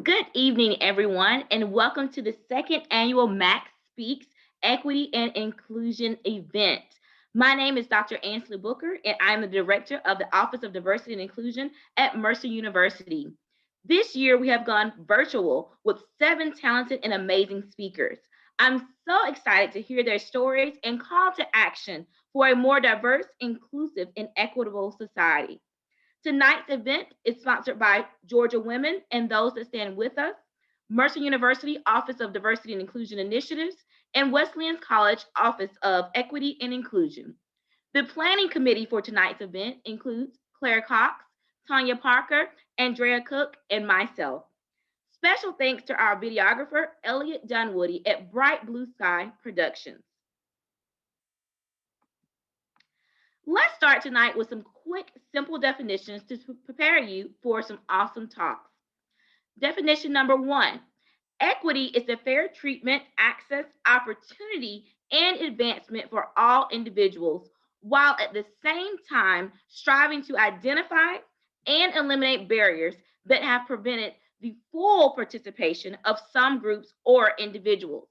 Good evening, everyone, and welcome to the second annual MACSpeaks Equity and Inclusion event. My name is Dr. Ansley Booker, and I'm the Director of the Office of Diversity and Inclusion at Mercer University. This year, we have gone virtual with 7 talented and amazing speakers. I'm so excited to hear their stories and call to action for a more diverse, inclusive, and equitable society. Tonight's event is sponsored by Georgia Women and Those That Stand With Us, Mercer University Office of Diversity and Inclusion Initiatives, and Wesleyan College Office of Equity and Inclusion. The planning committee for tonight's event includes Claire Cox, Tanya Parker, Andrea Cook, and myself. Special thanks to our videographer, Elliot Dunwoody at Bright Blue Sky Productions. Let's start tonight with some quick, simple definitions to prepare you for some awesome talks. Definition number 1, equity is the fair treatment, access, opportunity, and advancement for all individuals, while at the same time striving to identify and eliminate barriers that have prevented the full participation of some groups or individuals.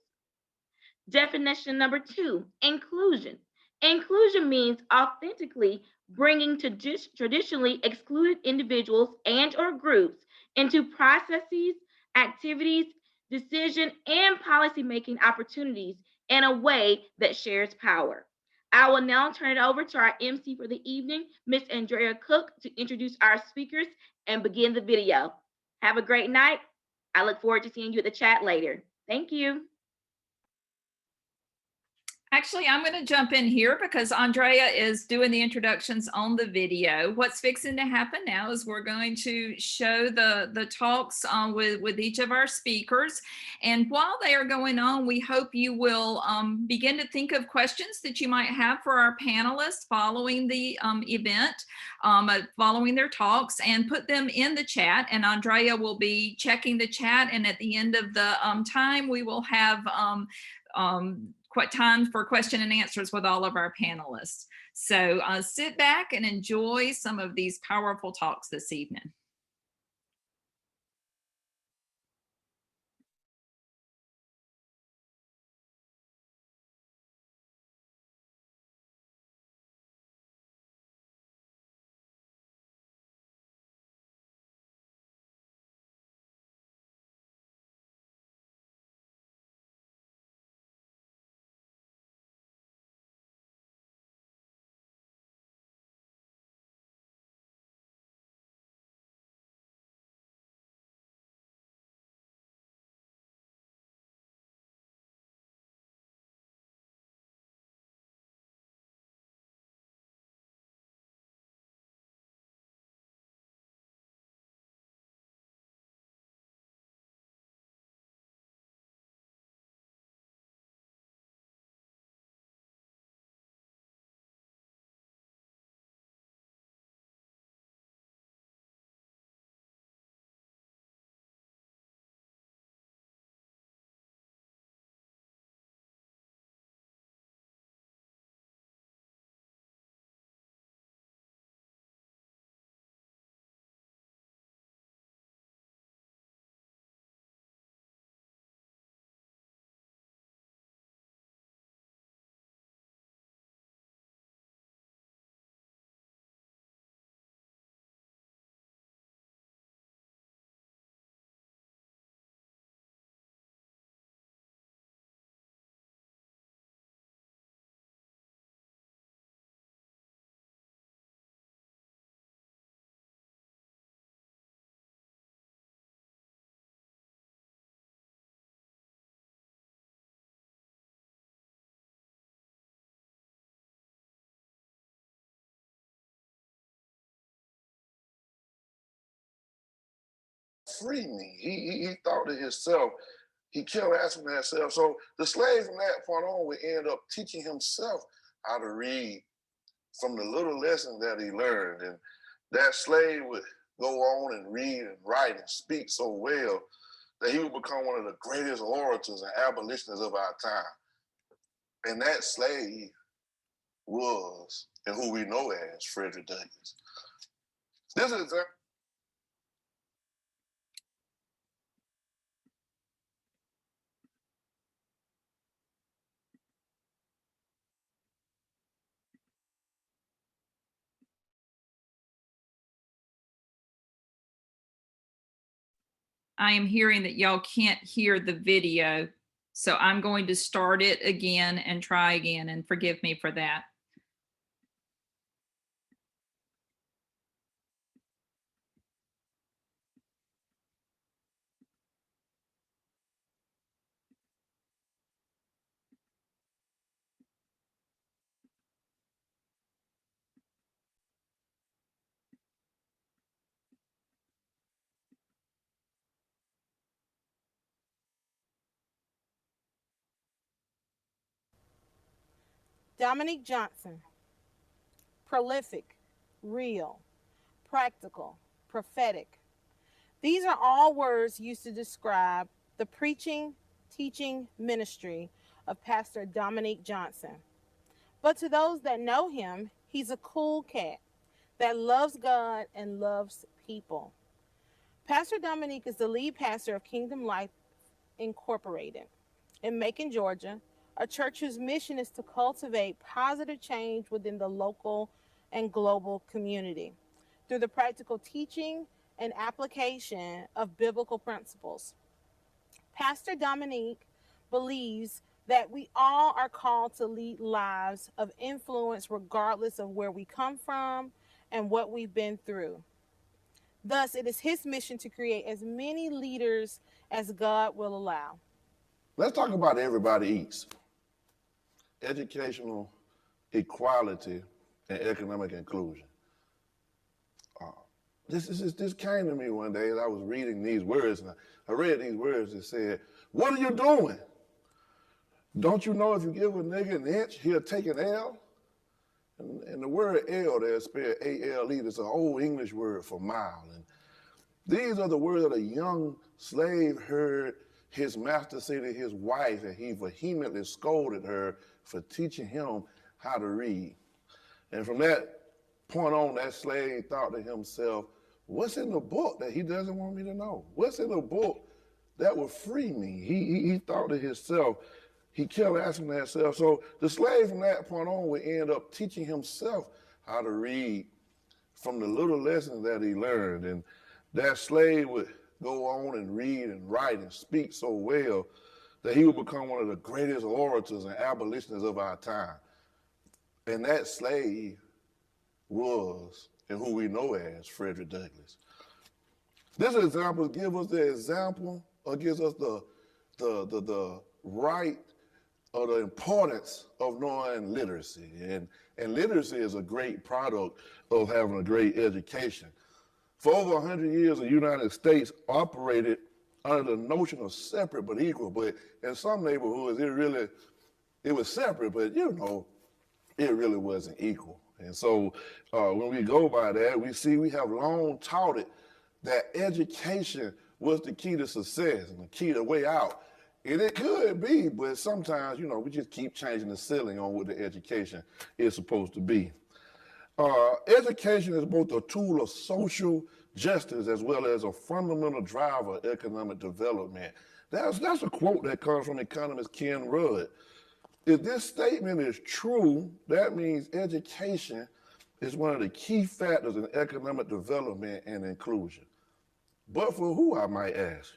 Definition number 2, inclusion. Inclusion means authentically bringing traditionally excluded individuals and or groups into processes, activities, decision, and policymaking opportunities in a way that shares power. I will now turn it over to our MC for the evening, Miss Andrea Cook, to introduce our speakers and begin the video. Have a great night. I look forward to seeing you at the chat later. Thank you. Actually, I'm going to jump in here because Andrea is doing the introductions on the video. What's fixing to happen now is we're going to show the talks with each of our speakers. And while they are going on, we hope you will begin to think of questions that you might have for our panelists following the event, following their talks, and put them in the chat. And Andrea will be checking the chat. And at the end of the time, we will have time for question and answers with all of our panelists. So sit back and enjoy some of these powerful talks this evening. Free me. He thought to himself, he kept asking himself. So the slave from that point on would end up teaching himself how to read from the little lessons that he learned. And that slave would go on and read and write and speak so well that he would become one of the greatest orators and abolitionists of our time. And that slave was, and who we know as, Frederick Douglass. This is I am hearing that y'all can't hear the video. So I'm going to start it again and try again, and forgive me for that. Dominique Johnson, prolific, real, practical, prophetic. These are all words used to describe the preaching, teaching ministry of Pastor Dominique Johnson. But to those that know him, he's a cool cat that loves God and loves people. Pastor Dominique is the lead pastor of Kingdom Life Incorporated in Macon, Georgia, a church whose mission is to cultivate positive change within the local and global community through the practical teaching and application of biblical principles. Pastor Dominique believes that we all are called to lead lives of influence regardless of where we come from and what we've been through. Thus, it is his mission to create as many leaders as God will allow. Let's talk about everybody eats. Educational equality and economic inclusion. This came to me one day as I was reading these words, and I read these words that said, "What are you doing? Don't you know if you give a nigga an inch, he'll take an L?" And the word L there is spelled A-L-E. It's an old English word for mile. And these are the words that a young slave heard his master say to his wife, and he vehemently scolded her for teaching him how to read. And from that point on, that slave thought to himself, what's in the book that he doesn't want me to know? What's in the book that will free me? He thought to himself, he kept asking himself. So the slave from that point on would end up teaching himself how to read from the little lessons that he learned. And that slave would go on and read and write and speak so well that he would become one of the greatest orators and abolitionists of our time. And that slave was, and who we know as, Frederick Douglass. This example gives us the example, or gives us the right or the importance of knowing literacy. And literacy is a great product of having a great education. For over 100 years, the United States operated under the notion of separate but equal. But in some neighborhoods, it was separate, but it really wasn't equal. And so when we go by that, we have long taught it that education was the key to success and the key to the way out. And it could be, but sometimes, we just keep changing the ceiling on what the education is supposed to be. Education is both a tool of social justice as well as a fundamental driver of economic development. That's a quote that comes from economist Ken Rudd. If this statement is true, that means education is one of the key factors in economic development and inclusion. But for who, I might ask?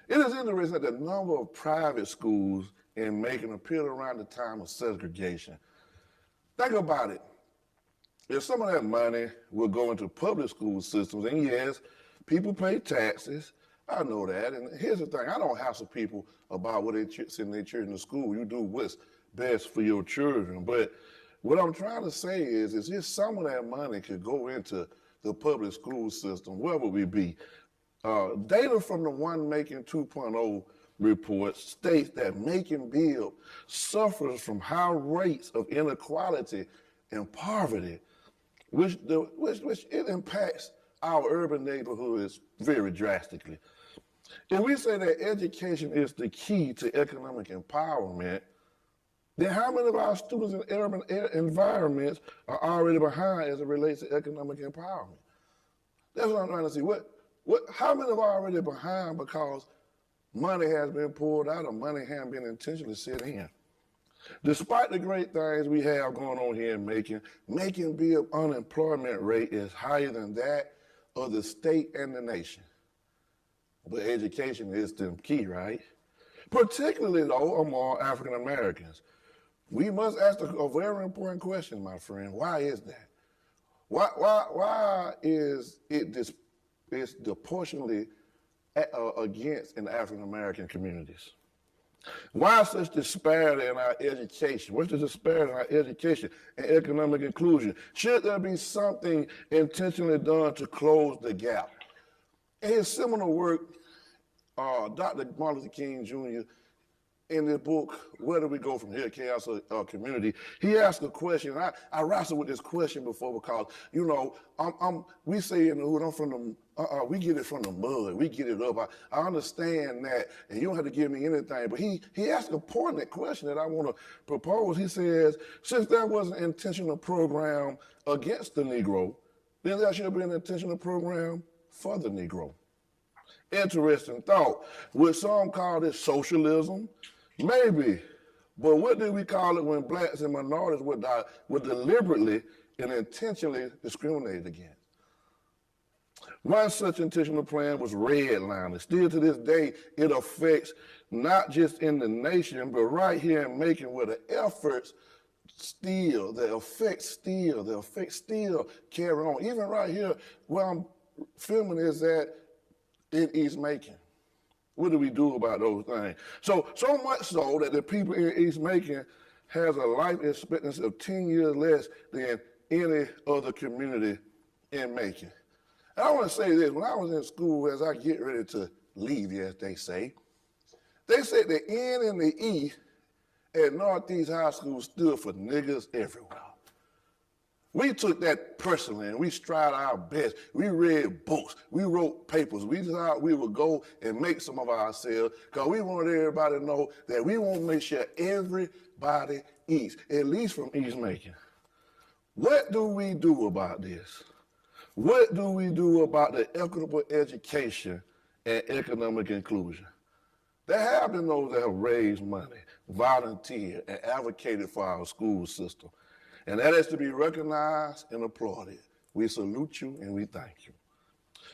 It is interesting that the number of private schools in Macon appeared around the time of segregation. Think about it. If some of that money will go into public school systems, and yes, people pay taxes, I know that. And here's the thing, I don't hassle people about what they send their children to school. You do what's best for your children. But what I'm trying to say is if some of that money could go into the public school system, where would we be? Data from the One Macon 2.0 report states that Macon Bill suffers from high rates of inequality and poverty, which it impacts our urban neighborhoods very drastically. If we say that education is the key to economic empowerment, then how many of our students in urban environments are already behind as it relates to economic empowerment? That's what I'm trying to see. How many are already behind because money has been pulled out or money hasn't been intentionally set in? Despite the great things we have going on here in Macon, Macon Bill unemployment rate is higher than that of the state and the nation. but education is the key, right? Particularly though among African Americans. We must ask a very important question, my friend. Why is that? Why is it disproportionately against in African American communities? Why such disparity in our education? What's the disparity in our education and economic inclusion? Should there be something intentionally done to close the gap? In his seminal work, Dr. Martin Luther King Jr., in the book, Where Do We Go From Here, Chaos Community, he asked a question. I wrestled with this question before because, you know, we say in the hood, I'm from the, we get it from the mud, we get it up. I understand that, and you don't have to give me anything, but he asked a poignant question that I want to propose. He says, since there was an intentional program against the Negro, then there should be an intentional program for the Negro. Interesting thought. Would some call this socialism? Maybe, but what do we call it when blacks and minorities were deliberately and intentionally discriminated against? One such intentional plan was redlining. Still to this day, it affects not just in the nation, but right here in Macon, where the effects still carry on. Even right here, where I'm filming is at in East Macon. What do we do about those things? So much so that the people in East Macon has a life expectancy of 10 years less than any other community in Macon. And I want to say this, when I was in school, as I get ready to leave, as they said the N and the E at Northeast High School stood for niggas everywhere. We took that personally and we tried our best. We read books, we wrote papers. We thought we would go and make some of ourselves because we wanted everybody to know that we want to make sure everybody eats, at least from East Macon. What do we do about this? What do we do about the equitable education and economic inclusion? There have been those that have raised money, volunteered, and advocated for our school system. And that is to be recognized and applauded. We salute you and we thank you.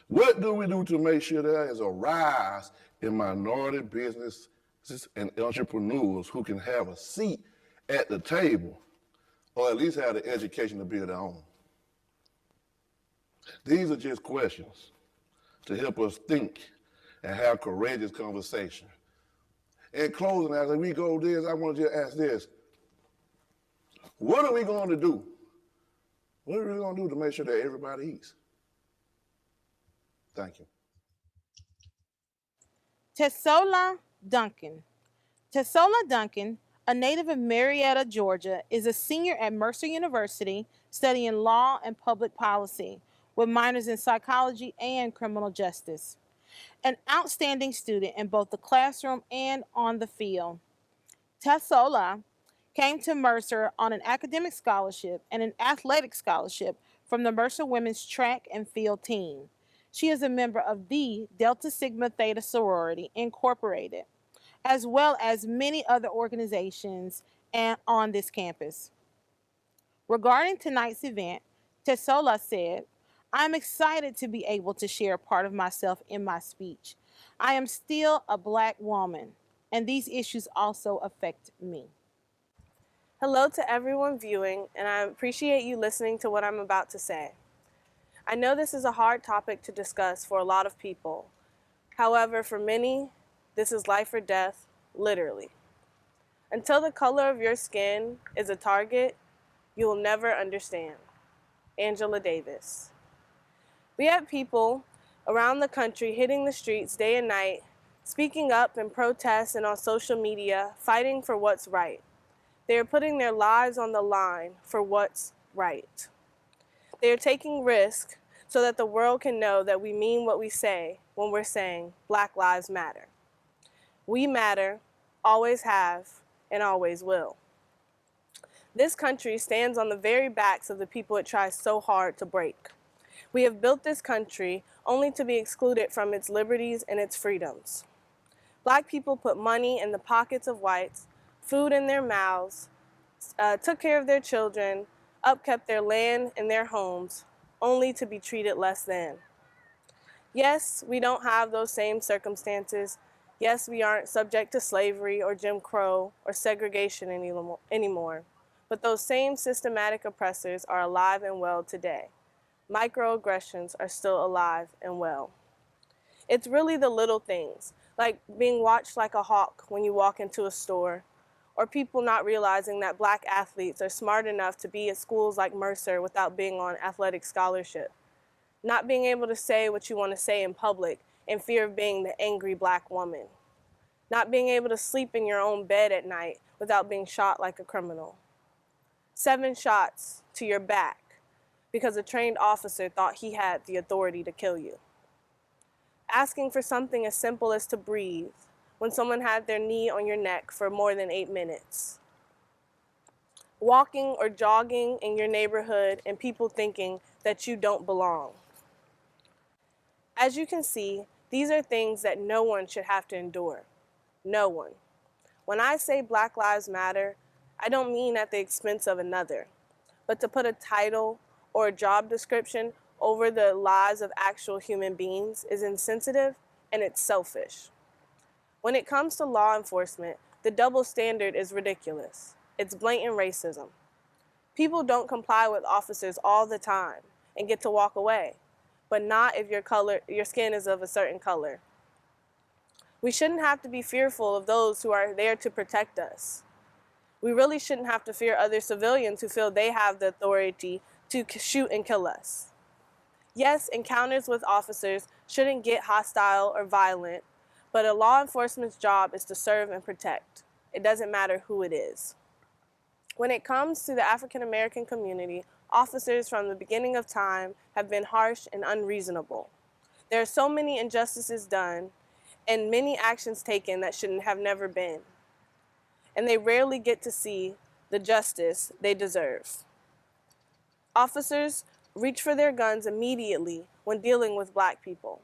What do we do to make sure there is a rise in minority businesses and entrepreneurs who can have a seat at the table or at least have the education to build their own? These are just questions to help us think and have courageous conversation. In closing, as we go this, I want to just ask this. What are we going to do? What are we going to do to make sure that everybody eats? Thank you. Tessola Duncan. Tessola Duncan, a native of Marietta, Georgia, is a senior at Mercer University studying law and public policy with minors in psychology and criminal justice. An outstanding student in both the classroom and on the field. Tessola came to Mercer on an academic scholarship and an athletic scholarship from the Mercer women's track and field team. She is a member of the Delta Sigma Theta Sorority Incorporated, as well as many other organizations on this campus. Regarding tonight's event, Tessola said, "I'm excited to be able to share part of myself in my speech. I am still a Black woman, and these issues also affect me." Hello to everyone viewing, and I appreciate you listening to what I'm about to say. I know this is a hard topic to discuss for a lot of people. However, for many, this is life or death, literally. Until the color of your skin is a target, you will never understand. Angela Davis. We have people around the country hitting the streets day and night, speaking up in protests and on social media, fighting for what's right. They are putting their lives on the line for what's right. They are taking risks so that the world can know that we mean what we say when we're saying Black Lives Matter. We matter, always have, and always will. This country stands on the very backs of the people it tries so hard to break. We have built this country only to be excluded from its liberties and its freedoms. Black people put money in the pockets of whites, food in their mouths, took care of their children, upkept their land and their homes, only to be treated less than. Yes, we don't have those same circumstances. Yes, we aren't subject to slavery or Jim Crow or segregation anymore. But those same systematic oppressors are alive and well today. Microaggressions are still alive and well. It's really the little things, like being watched like a hawk when you walk into a store, or people not realizing that Black athletes are smart enough to be at schools like Mercer without being on athletic scholarship. Not being able to say what you want to say in public in fear of being the angry Black woman. Not being able to sleep in your own bed at night without being shot like a criminal. 7 shots to your back because a trained officer thought he had the authority to kill you. Asking for something as simple as to breathe when someone had their knee on your neck for more than 8 minutes. Walking or jogging in your neighborhood and people thinking that you don't belong. As you can see, these are things that no one should have to endure. No one. When I say Black Lives Matter, I don't mean at the expense of another, but to put a title or a job description over the lives of actual human beings is insensitive and it's selfish. When it comes to law enforcement, the double standard is ridiculous. It's blatant racism. People don't comply with officers all the time and get to walk away, but not if your skin is of a certain color. We shouldn't have to be fearful of those who are there to protect us. We really shouldn't have to fear other civilians who feel they have the authority to shoot and kill us. Yes, encounters with officers shouldn't get hostile or violent, but a law enforcement's job is to serve and protect. It doesn't matter who it is. When it comes to the African American community, officers from the beginning of time have been harsh and unreasonable. There are so many injustices done and many actions taken that shouldn't have never been. And they rarely get to see the justice they deserve. Officers reach for their guns immediately when dealing with Black people.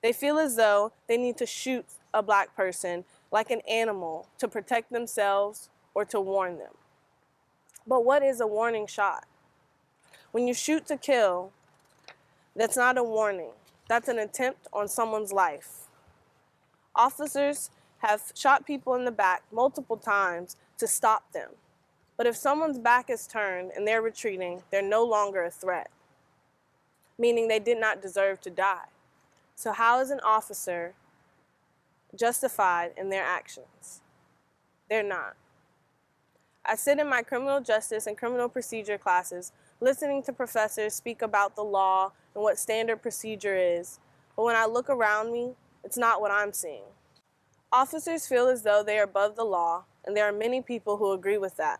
They feel as though they need to shoot a Black person like an animal to protect themselves or to warn them. But what is a warning shot? When you shoot to kill, that's not a warning. That's an attempt on someone's life. Officers have shot people in the back multiple times to stop them. But if someone's back is turned and they're retreating, they're no longer a threat, meaning they did not deserve to die. So how is an officer justified in their actions? They're not. I sit in my criminal justice and criminal procedure classes listening to professors speak about the law and what standard procedure is, but when I look around me, it's not what I'm seeing. Officers feel as though they are above the law, and there are many people who agree with that.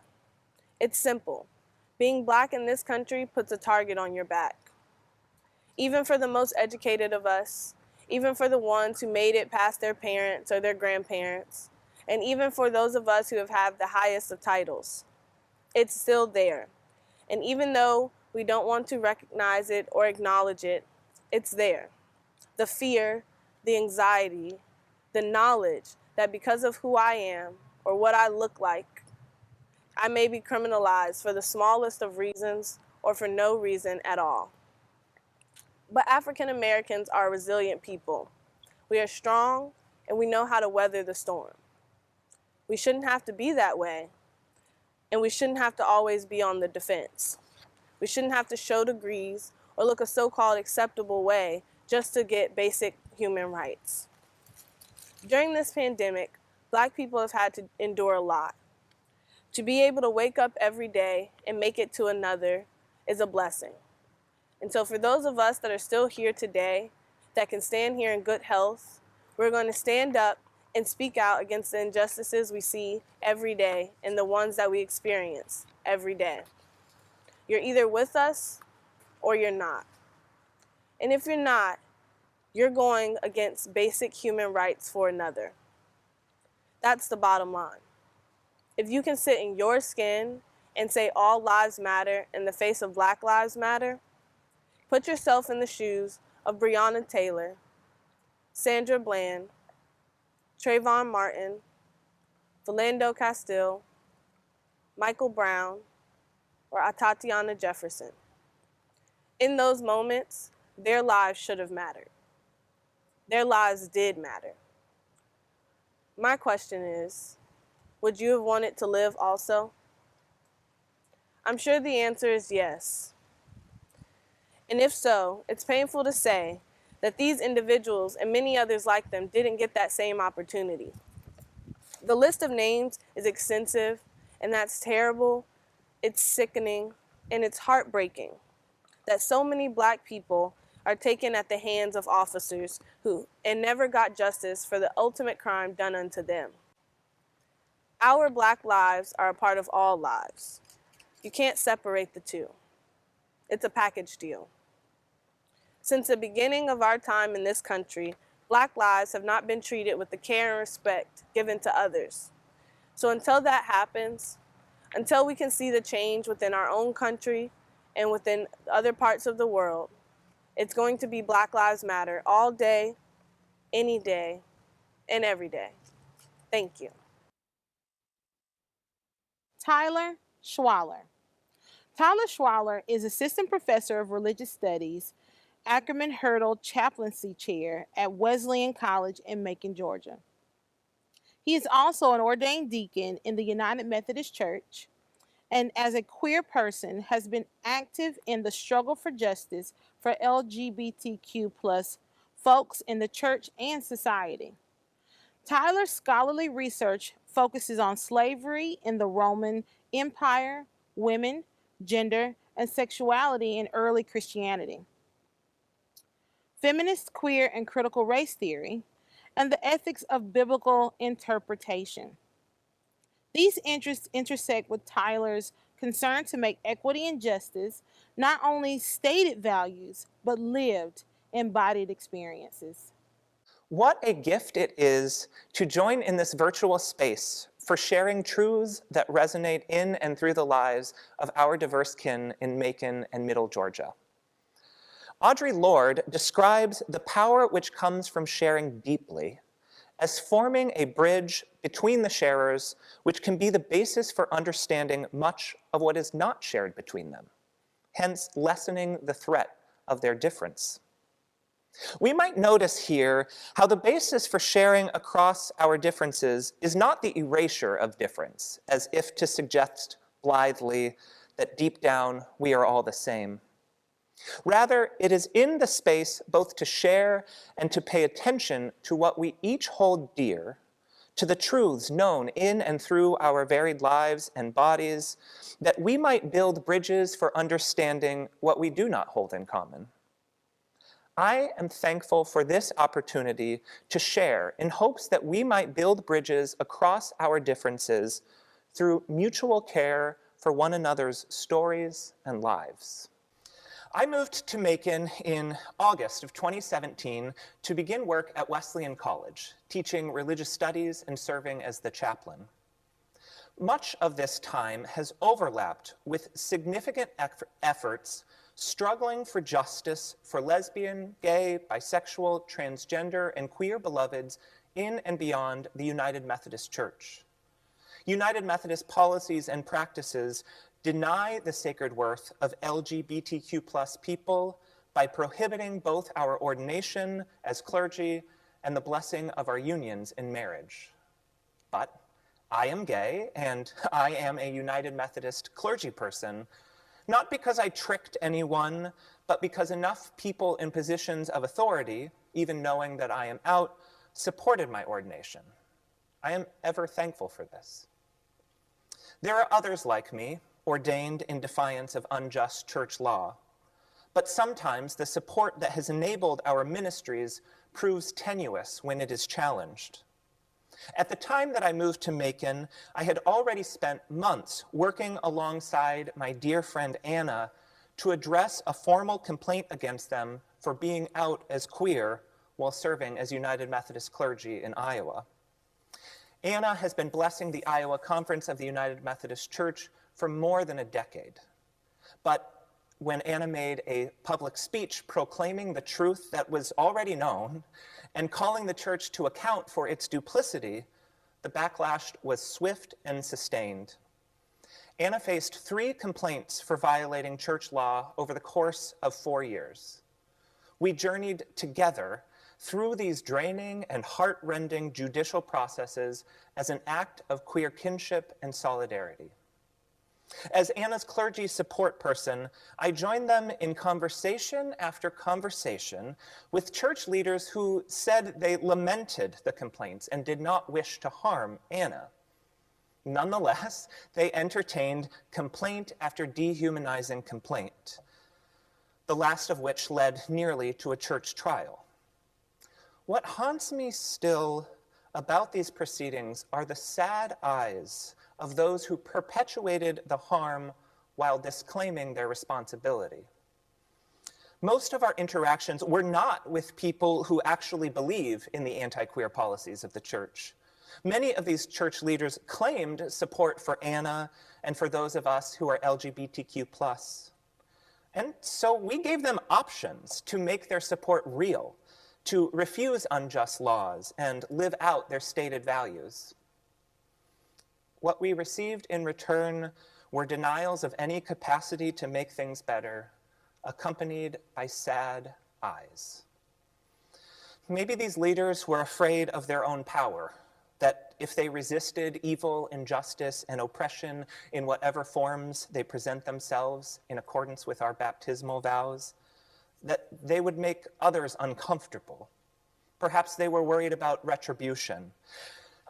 It's simple. Being Black in this country puts a target on your back. Even for the most educated of us, even for the ones who made it past their parents or their grandparents, and even for those of us who have had the highest of titles, it's still there. And even though we don't want to recognize it or acknowledge it, it's there. The fear, the anxiety, the knowledge that because of who I am or what I look like, I may be criminalized for the smallest of reasons or for no reason at all. But African Americans are a resilient people. We are strong and we know how to weather the storm. We shouldn't have to be that way, and we shouldn't have to always be on the defense. We shouldn't have to show degrees or look a so-called acceptable way just to get basic human rights. During this pandemic, Black people have had to endure a lot. To be able to wake up every day and make it to another is a blessing. And so for those of us that are still here today, that can stand here in good health, we're going to stand up and speak out against the injustices we see every day and the ones that we experience every day. You're either with us or you're not. And if you're not, you're going against basic human rights for another. That's the bottom line. If you can sit in your skin and say all lives matter in the face of Black Lives Matter, put yourself in the shoes of Breonna Taylor, Sandra Bland, Trayvon Martin, Philando Castile, Michael Brown, or Atatiana Jefferson. In those moments, their lives should have mattered. Their lives did matter. My question is, would you have wanted to live also? I'm sure the answer is yes. And if so, it's painful to say that these individuals and many others like them didn't get that same opportunity. The list of names is extensive, and that's terrible, it's sickening, and it's heartbreaking that so many Black people are taken at the hands of officers who never got justice for the ultimate crime done unto them. Our Black lives are a part of all lives. You can't separate the two. It's a package deal. Since the beginning of our time in this country, Black lives have not been treated with the care and respect given to others. So until that happens, until we can see the change within our own country and within other parts of the world, it's going to be Black Lives Matter all day, any day, and every day. Thank you. Tyler Schwaller. Tyler Schwaller is Assistant Professor of Religious Studies, Ackerman Hurdle Chaplaincy Chair at Wesleyan College in Macon, Georgia. He is also an ordained deacon in the United Methodist Church, and as a queer person has been active in the struggle for justice for LGBTQ plus folks in the church and society. Tyler's scholarly research focuses on slavery in the Roman Empire, women, gender, and sexuality in early Christianity, feminist, queer, and critical race theory, and the ethics of biblical interpretation. These interests intersect with Tyler's concern to make equity and justice not only stated values, but lived, embodied experiences. What a gift it is to join in this virtual space for sharing truths that resonate in and through the lives of our diverse kin in Macon and Middle Georgia. Audre Lorde describes the power which comes from sharing deeply as forming a bridge between the sharers, which can be the basis for understanding much of what is not shared between them, hence lessening the threat of their difference. We might notice here how the basis for sharing across our differences is not the erasure of difference, as if to suggest blithely that deep down we are all the same. Rather, it is in the space both to share and to pay attention to what we each hold dear, to the truths known in and through our varied lives and bodies, that we might build bridges for understanding what we do not hold in common. I am thankful for this opportunity to share in hopes that we might build bridges across our differences through mutual care for one another's stories and lives. I moved to Macon in August of 2017 to begin work at Wesleyan College, teaching religious studies and serving as the chaplain. Much of this time has overlapped with significant efforts struggling for justice for lesbian, gay, bisexual, transgender, and queer beloveds in and beyond the United Methodist Church. United Methodist policies and practices deny the sacred worth of LGBTQ plus people by prohibiting both our ordination as clergy and the blessing of our unions in marriage. But I am gay and I am a United Methodist clergy person, not because I tricked anyone, but because enough people in positions of authority, even knowing that I am out, supported my ordination. I am ever thankful for this. There are others like me, ordained in defiance of unjust church law, but sometimes the support that has enabled our ministries proves tenuous when it is challenged. At the time that I moved to Macon, I had already spent months working alongside my dear friend Anna to address a formal complaint against them for being out as queer while serving as United Methodist clergy in Iowa. Anna has been blessing the Iowa Conference of the United Methodist Church for more than a decade. But when Anna made a public speech proclaiming the truth that was already known and calling the church to account for its duplicity, the backlash was swift and sustained. Anna faced 3 complaints for violating church law over the course of 4 years. We journeyed together, through these draining and heart-rending judicial processes as an act of queer kinship and solidarity. As Anna's clergy support person, I joined them in conversation after conversation with church leaders who said they lamented the complaints and did not wish to harm Anna. Nonetheless, they entertained complaint after dehumanizing complaint, the last of which led nearly to a church trial. What haunts me still about these proceedings are the sad eyes of those who perpetuated the harm while disclaiming their responsibility. Most of our interactions were not with people who actually believe in the anti-queer policies of the church. Many of these church leaders claimed support for Anna and for those of us who are LGBTQ+. And so we gave them options to make their support real, to refuse unjust laws and live out their stated values. What we received in return were denials of any capacity to make things better, accompanied by sad eyes. Maybe these leaders were afraid of their own power, that if they resisted evil, injustice, and oppression in whatever forms they present themselves in accordance with our baptismal vows, that they would make others uncomfortable. Perhaps they were worried about retribution.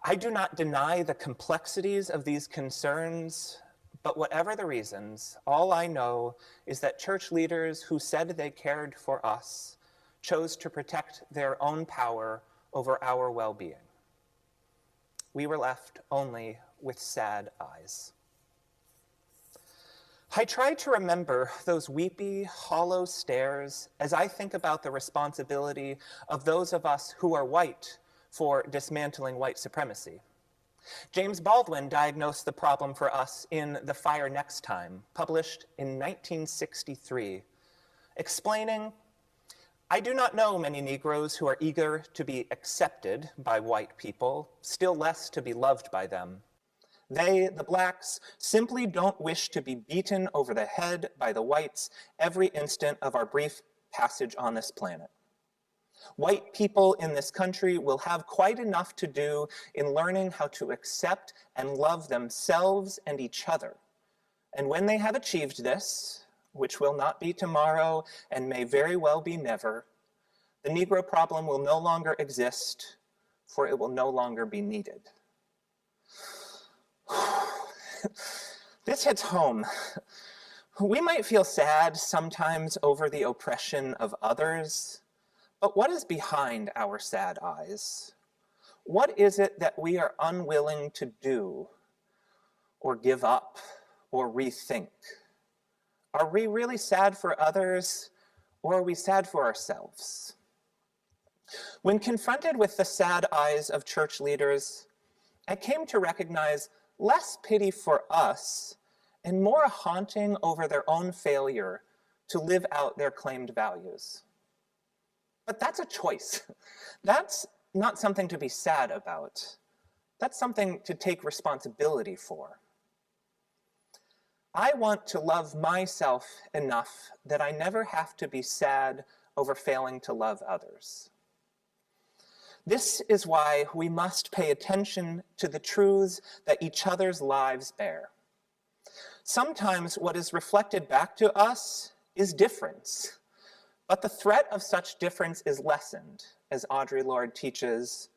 I do not deny the complexities of these concerns, but whatever the reasons, all I know is that church leaders who said they cared for us chose to protect their own power over our well-being. We were left only with sad eyes. I try to remember those weepy, hollow stares as I think about the responsibility of those of us who are white for dismantling white supremacy. James Baldwin diagnosed the problem for us in The Fire Next Time, published in 1963, explaining, "I do not know many Negroes who are eager to be accepted by white people, still less to be loved by them. They, the blacks, simply don't wish to be beaten over the head by the whites every instant of our brief passage on this planet. White people in this country will have quite enough to do in learning how to accept and love themselves and each other. And when they have achieved this, which will not be tomorrow and may very well be never, the Negro problem will no longer exist, for it will no longer be needed." This hits home. We might feel sad sometimes over the oppression of others, but what is behind our sad eyes? What is it that we are unwilling to do, or give up, or rethink? Are we really sad for others, or are we sad for ourselves? When confronted with the sad eyes of church leaders, I came to recognize less pity for us and more a haunting over their own failure to live out their claimed values. But that's a choice. That's not something to be sad about. That's something to take responsibility for. I want to love myself enough that I never have to be sad over failing to love others. This is why we must pay attention to the truths that each other's lives bear. Sometimes what is reflected back to us is difference, but the threat of such difference is lessened, as Audre Lorde teaches,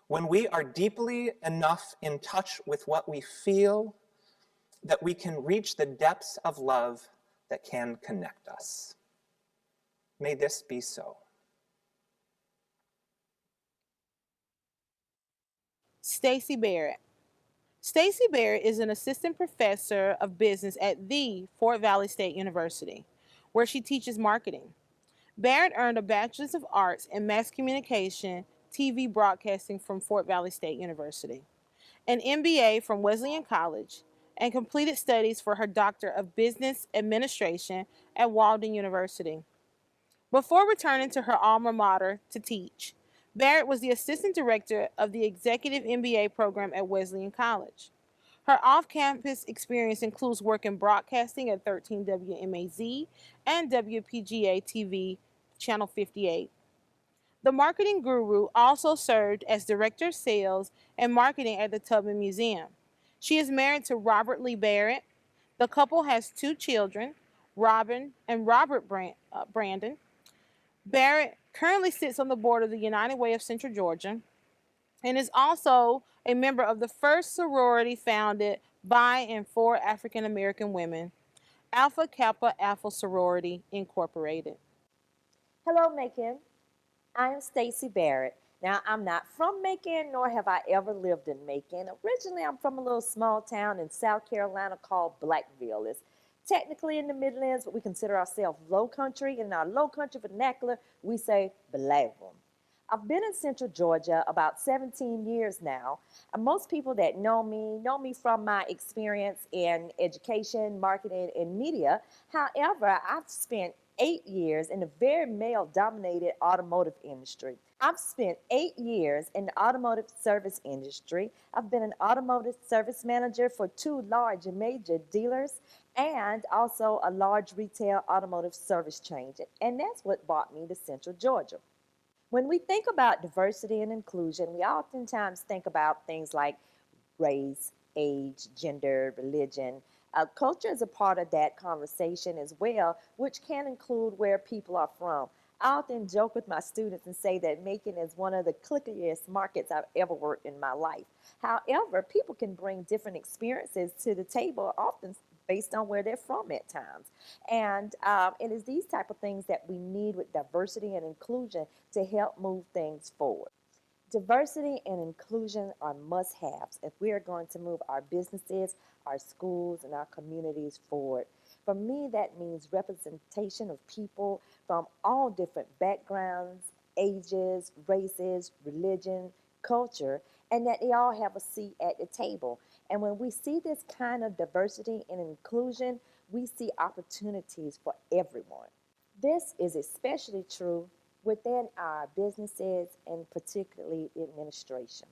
when we are deeply enough in touch with what we feel that we can reach the depths of love that can connect us. May this be so. Stacie Barrett. Stacie Barrett is an assistant professor of business at the Fort Valley State University, where she teaches marketing. Barrett earned a Bachelor's of Arts in Mass Communication, TV Broadcasting from Fort Valley State University, an MBA from Wesleyan College, and completed studies for her Doctor of Business Administration at Walden University. Before returning to her alma mater to teach, Barrett was the assistant director of the executive MBA program at Wesleyan College. Her off-campus experience includes work in broadcasting at 13 WMAZ and WPGA TV Channel 58. The marketing guru also served as director of sales and marketing at the Tubman Museum. She is married to Robert Lee Barrett. The couple has two children, Robin and Robert Brandon. Barrett currently sits on the board of the United Way of Central Georgia and is also a member of the first sorority founded by and for African American women, Alpha Kappa Alpha Sorority Incorporated. Hello, Macon. I am Stacie Barrett. Now, I'm not from Macon, nor have I ever lived in Macon. Originally, I'm from a little small town in South Carolina called Blackville. It's technically in the Midlands, but we consider ourselves low country. In our low country vernacular, we say Blackville. I've been in Central Georgia about 17 years now. And most people that know me from my experience in education, marketing, and media. However, I've spent 8 years in the very male-dominated automotive industry. I've spent 8 years in the automotive service industry. I've been an automotive service manager for 2 large and major dealers and also a large retail automotive service chain. And that's what brought me to Central Georgia. When we think about diversity and inclusion, we oftentimes think about things like race, age, gender, religion. Culture is a part of that conversation as well, which can include where people are from. I often joke with my students and say that Macon is one of the clickiest markets I've ever worked in my life. However, people can bring different experiences to the table, often based on where they're from at times. And it is these type of things that we need with diversity and inclusion to help move things forward. Diversity and inclusion are must-haves if we are going to move our businesses, our schools, and our communities forward. For me, that means representation of people from all different backgrounds, ages, races, religion, culture, and that they all have a seat at the table. And when we see this kind of diversity and inclusion, we see opportunities for everyone. This is especially true within our businesses and particularly administration.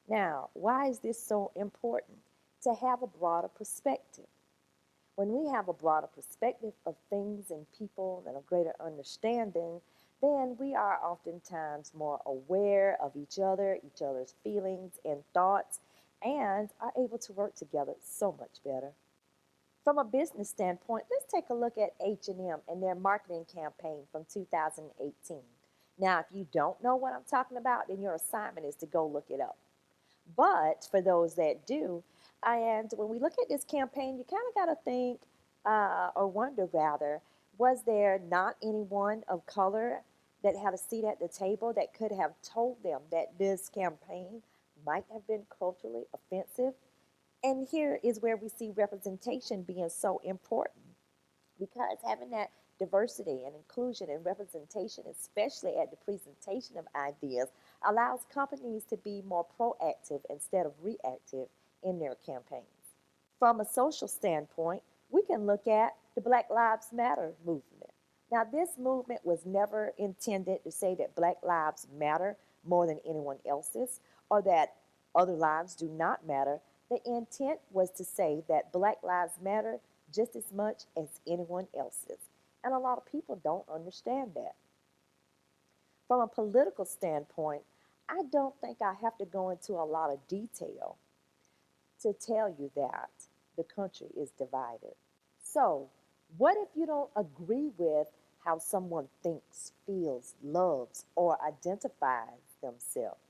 Now, why is this so important? To have a broader perspective. When we have a broader perspective of things and people and a greater understanding, then we are oftentimes more aware of each other's feelings and thoughts, and are able to work together so much better. From a business standpoint, let's take a look at H&M and their marketing campaign from 2018. Now, if you don't know what I'm talking about, then your assignment is to go look it up. But for those that do, and when we look at this campaign, you kind of got to think or wonder rather, was there not anyone of color that had a seat at the table that could have told them that this campaign might have been culturally offensive? And here is where we see representation being so important, because having that diversity and inclusion and representation, especially at the presentation of ideas, allows companies to be more proactive instead of reactive in their campaigns. From a social standpoint, we can look at the Black Lives Matter movement. Now, this movement was never intended to say that Black lives matter more than anyone else's or that other lives do not matter. The intent was to say that Black lives matter just as much as anyone else's. And a lot of people don't understand that. From a political standpoint, I don't think I have to go into a lot of detail to tell you that the country is divided. So, what if you don't agree with how someone thinks, feels, loves, or identifies themselves?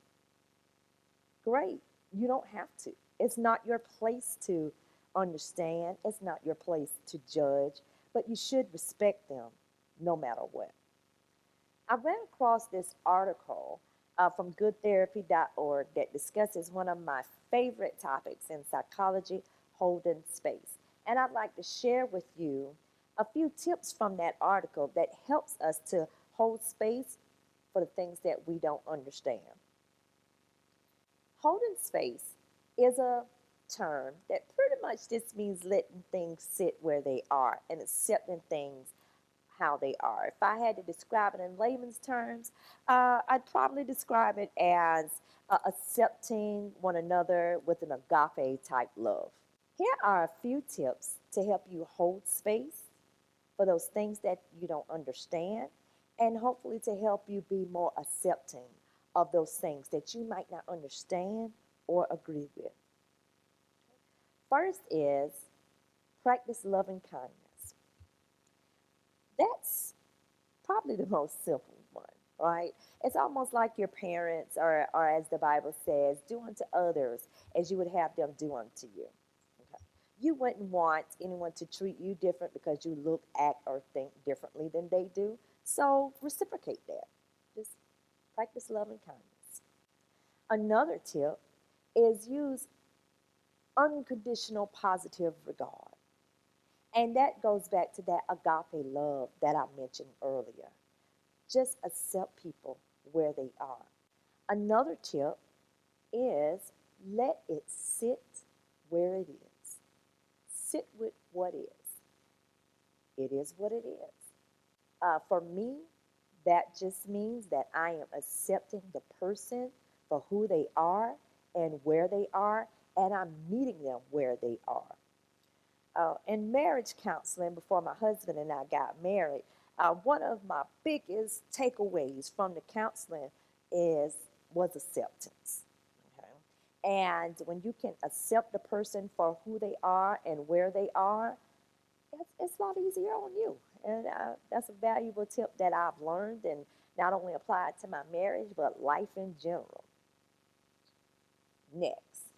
Great, you don't have to. It's not your place to understand. It's not your place to judge, but you should respect them no matter what. I ran across this article from goodtherapy.org that discusses one of my favorite topics in psychology, holding space. And I'd like to share with you a few tips from that article that helps us to hold space for the things that we don't understand. Holding space is a term that pretty much just means letting things sit where they are and accepting things how they are. If I had to describe it in layman's terms, I'd probably describe it as accepting one another with an agape type love. Here are a few tips to help you hold space for those things that you don't understand and hopefully to help you be more accepting of those things that you might not understand or agree with. First is practice loving kindness. That's probably the most simple one, right? It's almost like your parents, or as the Bible says, do unto others as you would have them do unto you. Okay. You wouldn't want anyone to treat you different because you look, act, or think differently than they do. So reciprocate that. Just practice loving kindness. Another tip is use unconditional positive regard. And that goes back to that agape love that I mentioned earlier. Just accept people where they are. Another tip is let it sit where it is. Sit with what is. It is what it is. For me, that just means that I am accepting the person for who they are and where they are, and I'm meeting them where they are. In marriage counseling, before my husband and I got married, one of my biggest takeaways from the counseling was acceptance. Okay? And when you can accept the person for who they are and where they are, it's a lot easier on you. And that's a valuable tip that I've learned and not only applied to my marriage, but life in general. Next,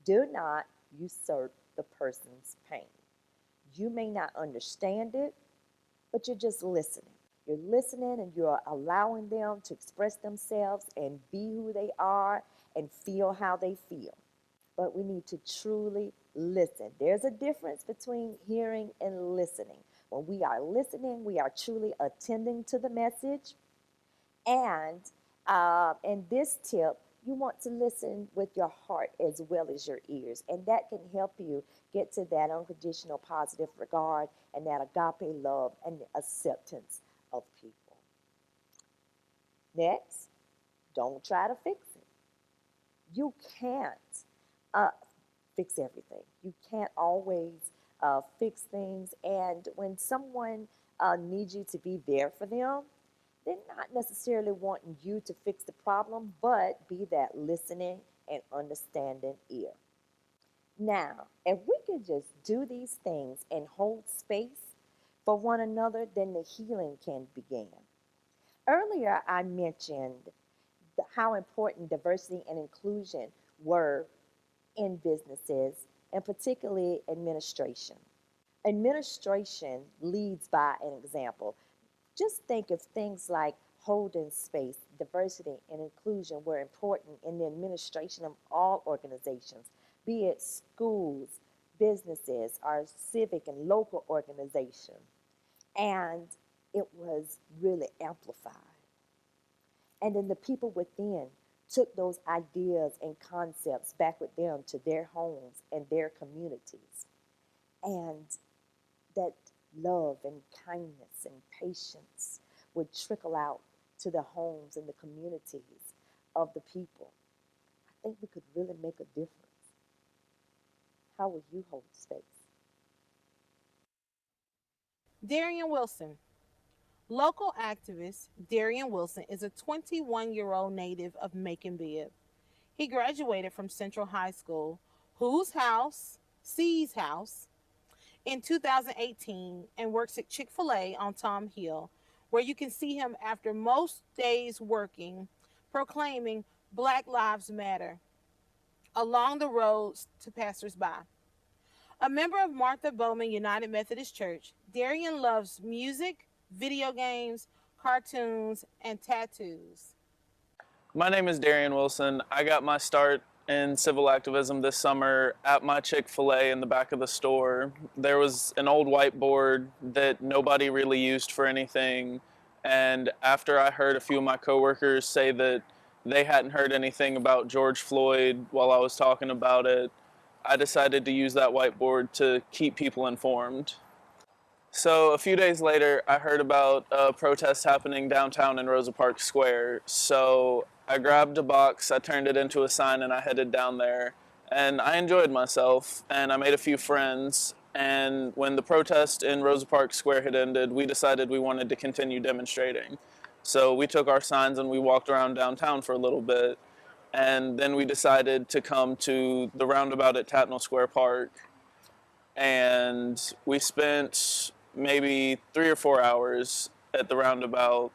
do not usurp the person's pain. You may not understand it, but you're just listening. You're listening and you're allowing them to express themselves and be who they are and feel how they feel. But we need to truly listen. There's a difference between hearing and listening. When we are listening, we are truly attending to the message. And in this tip, you want to listen with your heart as well as your ears. And that can help you get to that unconditional positive regard and that agape love and the acceptance of people. Next, don't try to fix it. You can't fix everything. You can't always fix things. And when someone needs you to be there for them, they're not necessarily wanting you to fix the problem, but be that listening and understanding ear. Now, if we could just do these things and hold space for one another, then the healing can begin. Earlier, I mentioned how important diversity and inclusion were in businesses, and particularly administration. Administration leads by an example. Just think of things like holding space, diversity, and inclusion were important in the administration of all organizations, be it schools, businesses, our civic and local organization. And it was really amplified. And then the people within took those ideas and concepts back with them to their homes and their communities. And that love and kindness and patience would trickle out to the homes and the communities of the people. I think we could really make a difference. How will you hold space? Derian Wilson. Local activist Derian Wilson is a 21-year-old native of Macon. He graduated from Central High School, whose house, C's house, in 2018 and works at Chick-fil-A on Tom Hill, where you can see him after most days working, proclaiming Black Lives Matter along the roads to passersby. A member of Martha Bowman United Methodist Church, Derian loves music, video games, cartoons, and tattoos. My name is Derian Wilson. I got my start in civil activism this summer at my Chick-fil-A in the back of the store. There was an old whiteboard that nobody really used for anything, and after I heard a few of my coworkers say that they hadn't heard anything about George Floyd while I was talking about it, I decided to use that whiteboard to keep people informed. So a few days later, I heard about a protest happening downtown in Rosa Parks Square. So I grabbed a box, I turned it into a sign, and I headed down there. And I enjoyed myself, and I made a few friends. And when the protest in Rosa Parks Square had ended, we decided we wanted to continue demonstrating. So we took our signs and we walked around downtown for a little bit. And then we decided to come to the roundabout at Tatnall Square Park. And we spent maybe 3 or 4 hours at the roundabout.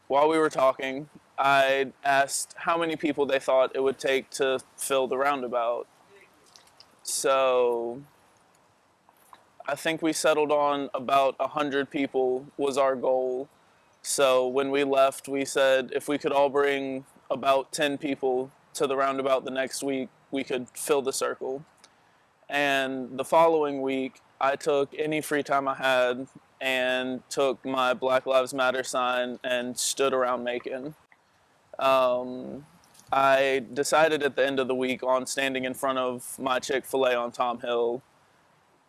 While we were talking, I asked how many people they thought it would take to fill the roundabout. So I think we settled on about 100 people was our goal. So when we left, we said if we could all bring about 10 people to the roundabout the next week, we could fill the circle. And the following week, I took any free time I had and took my Black Lives Matter sign and stood around Macon. I decided at the end of the week on standing in front of my Chick-fil-A on Tom Hill.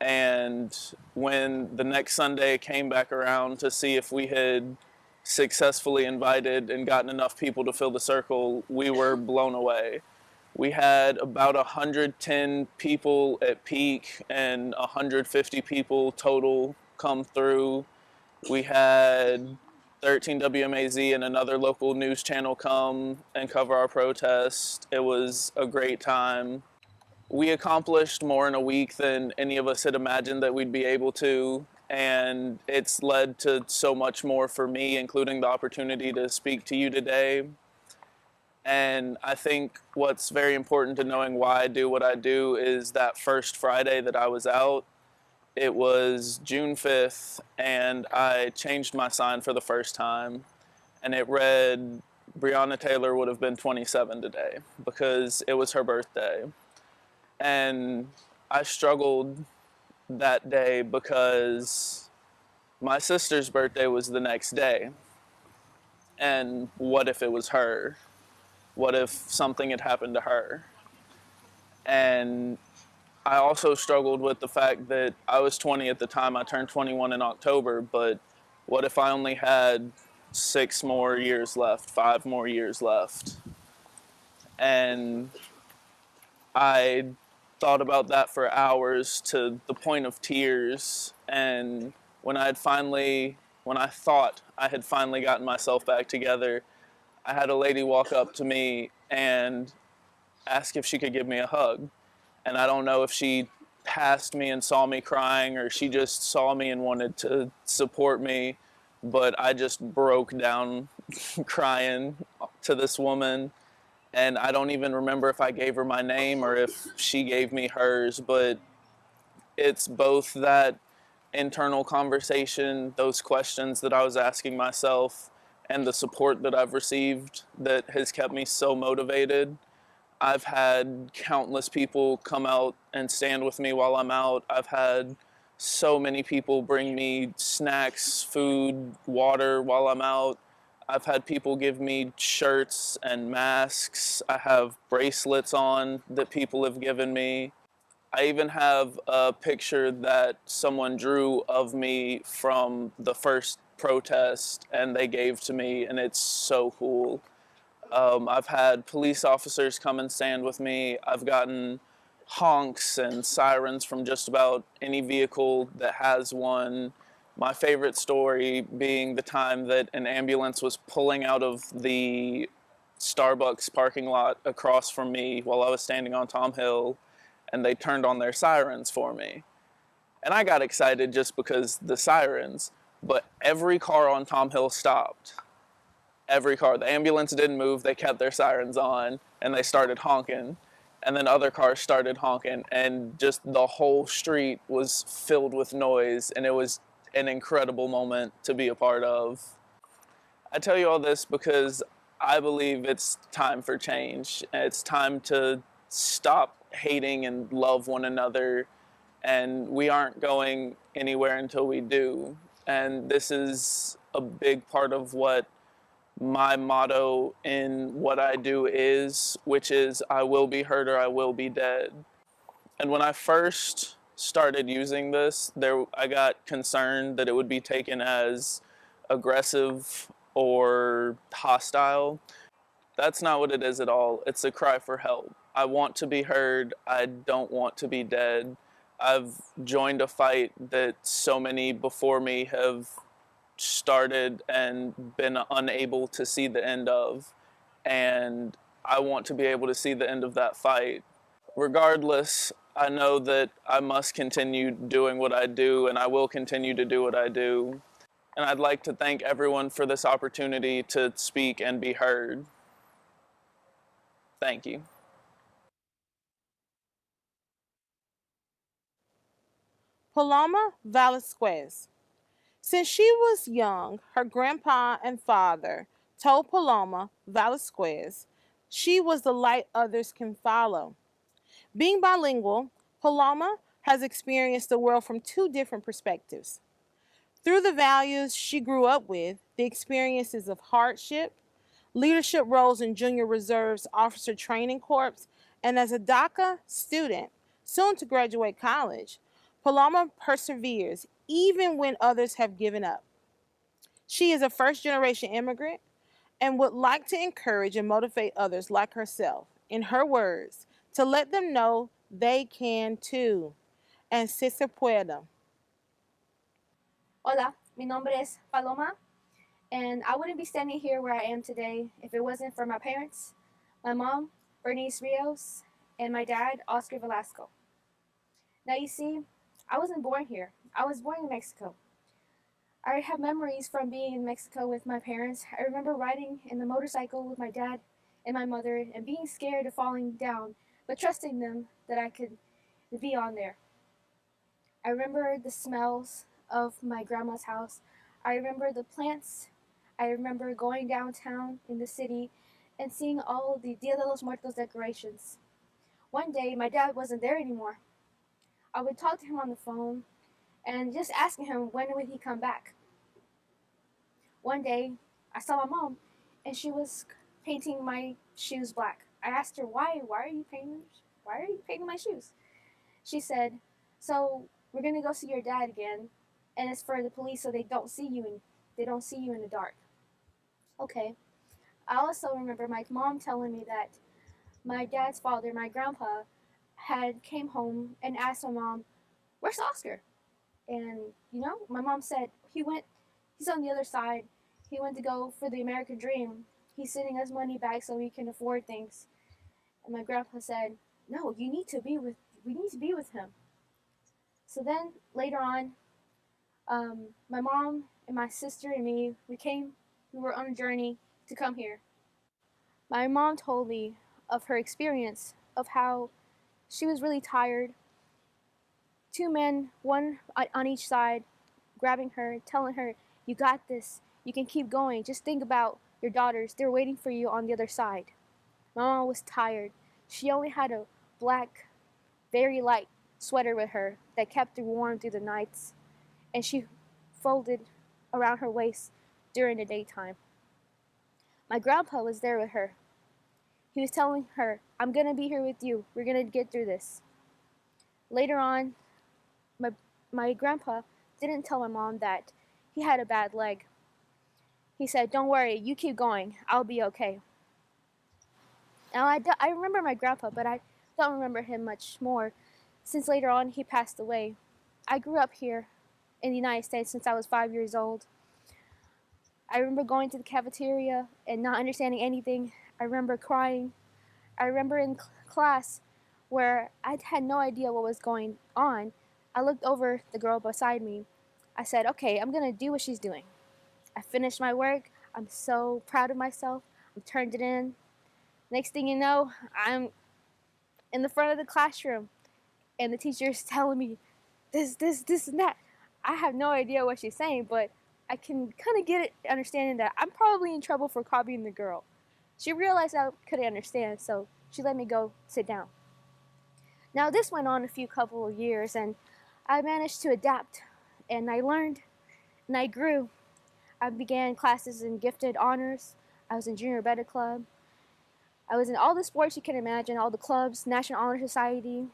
And when the next Sunday came back around to see if we had successfully invited and gotten enough people to fill the circle, we were blown away. We had about 110 people at peak and 150 people total come through. We had 13 WMAZ and another local news channel come and cover our protest. It was a great time. We accomplished more in a week than any of us had imagined that we'd be able to, and it's led to so much more for me, including the opportunity to speak to you today. And I think what's very important to knowing why I do what I do is that first Friday that I was out, it was June 5th, and I changed my sign for the first time, and it read, Breonna Taylor would have been 27 today, because it was her birthday. And I struggled that day because my sister's birthday was the next day. And what if it was her? What if something had happened to her? And I also struggled with the fact that I was 20 at the time. I turned 21 in October, but what if I only had 6 more years left, 5 more years left? And I thought about that for hours to the point of tears. And when I thought I had finally gotten myself back together, I had a lady walk up to me and ask if she could give me a hug. And I don't know if she passed me and saw me crying, or she just saw me and wanted to support me, but I just broke down crying to this woman. And I don't even remember if I gave her my name or if she gave me hers, but it's both that internal conversation, those questions that I was asking myself, and the support that I've received that has kept me so motivated. I've had countless people come out and stand with me while I'm out. I've had so many people bring me snacks, food, water while I'm out. I've had people give me shirts and masks. I have bracelets on that people have given me. I even have a picture that someone drew of me from the first protest and they gave to me, and it's so cool. I've had police officers come and stand with me. I've gotten honks and sirens from just about any vehicle that has one. My favorite story being the time that an ambulance was pulling out of the Starbucks parking lot across from me while I was standing on Tom Hill, and they turned on their sirens for me. And I got excited just because the sirens, but every car on Tom Hill stopped. Every car. The ambulance didn't move, they kept their sirens on, and they started honking. And then other cars started honking, and just the whole street was filled with noise, and it was an incredible moment to be a part of. I tell you all this because I believe it's time for change. It's time to stop hating and love one another, and we aren't going anywhere until we do. And this is a big part of what my motto in what I do is, which is, I will be heard or I will be dead. And when I first started using this, I got concerned that it would be taken as aggressive or hostile. That's not what it is at all. It's a cry for help. I want to be heard. I don't want to be dead. I've joined a fight that so many before me have started and been unable to see the end of. And I want to be able to see the end of that fight. Regardless, I know that I must continue doing what I do, and I will continue to do what I do. And I'd like to thank everyone for this opportunity to speak and be heard. Thank you. Paloma Velasco. Since she was young, her grandpa and father told Paloma Velasco she was the light others can follow. Being bilingual, Paloma has experienced the world from two different perspectives. Through the values she grew up with, the experiences of hardship, leadership roles in Junior Reserve's Officer Training Corps, and as a DACA student, soon to graduate college, Paloma perseveres even when others have given up. She is a first generation immigrant and would like to encourage and motivate others like herself, in her words, to let them know they can too. And si se puede. Hola, mi nombre es Paloma, and I wouldn't be standing here where I am today if it wasn't for my parents, my mom, Bernice Rios, and my dad, Oscar Velasco. Now you see, I wasn't born here. I was born in Mexico. I have memories from being in Mexico with my parents. I remember riding in the motorcycle with my dad and my mother and being scared of falling down, but trusting them that I could be on there. I remember the smells of my grandma's house. I remember the plants. I remember going downtown in the city and seeing all the Dia de los Muertos decorations. One day, my dad wasn't there anymore. I would talk to him on the phone and just asking him when would he come back. One day, I saw my mom, and she was painting my shoes black. I asked her, why are you painting my shoes? She said, so we're gonna go see your dad again, and it's for the police so they don't see you in the dark. Okay. I also remember my mom telling me that my dad's father, my grandpa, had came home and asked my mom, where's Oscar? And my mom said he's on the other side. He went to go for the American dream. He's sending us money back so we can afford things. And my grandpa said, no, we need to be with him. So then later on, my mom and my sister and me, we were on a journey to come here. My mom told me of her experience, of how she was really tired. Two men, one on each side, grabbing her, telling her, you got this, you can keep going, just think about your daughters, they're waiting for you on the other side. My mom was tired. She only had a black, very light sweater with her that kept her warm through the nights, and she folded around her waist during the daytime. My grandpa was there with her. He was telling her, I'm gonna be here with you, we're gonna get through this. Later on, my grandpa didn't tell my mom that he had a bad leg. He said, don't worry, you keep going, I'll be okay. Now I remember my grandpa, but I don't remember him much more, since later on he passed away. I grew up here in the United States since I was 5 years old. I remember going to the cafeteria and not understanding anything. I remember crying. I remember in class where I had no idea what was going on. I looked over the girl beside me. I said, okay, I'm gonna do what she's doing. I finished my work. I'm so proud of myself. I turned it in. Next thing you know, I'm in the front of the classroom and the teacher's telling me this, and that. I have no idea what she's saying, but I can kind of get it, understanding that I'm probably in trouble for copying the girl. She realized I couldn't understand, so she let me go sit down. Now this went on a couple of years, and I managed to adapt, and I learned, and I grew. I began classes in gifted honors. I was in Junior Beta Club. I was in all the sports you can imagine, all the clubs, National Honor Society,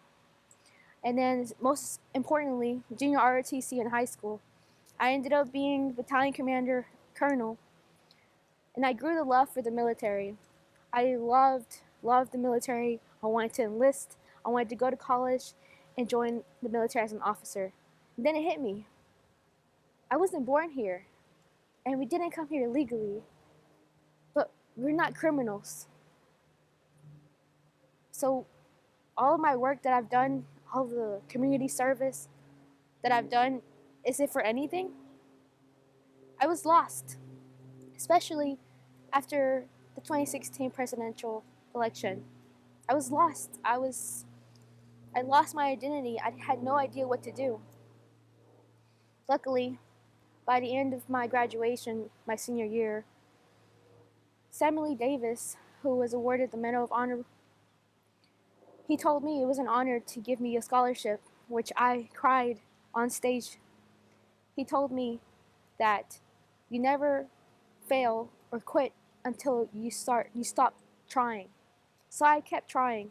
and then most importantly, Junior ROTC in high school. I ended up being battalion commander, colonel, and I grew the love for the military. I loved the military. I wanted to enlist. I wanted to go to college and join the military as an officer. And then it hit me. I wasn't born here, and we didn't come here illegally, but we're not criminals. So all of my work that I've done, all the community service that I've done, is it for anything? I was lost, especially after the 2016 presidential election. I was lost. I lost my identity. I had no idea what to do. Luckily, by the end of my graduation, my senior year, Samuel Lee Davis, who was awarded the Medal of Honor, he told me it was an honor to give me a scholarship, which I cried on stage. He told me that you never fail or quit until you stop trying. So I kept trying.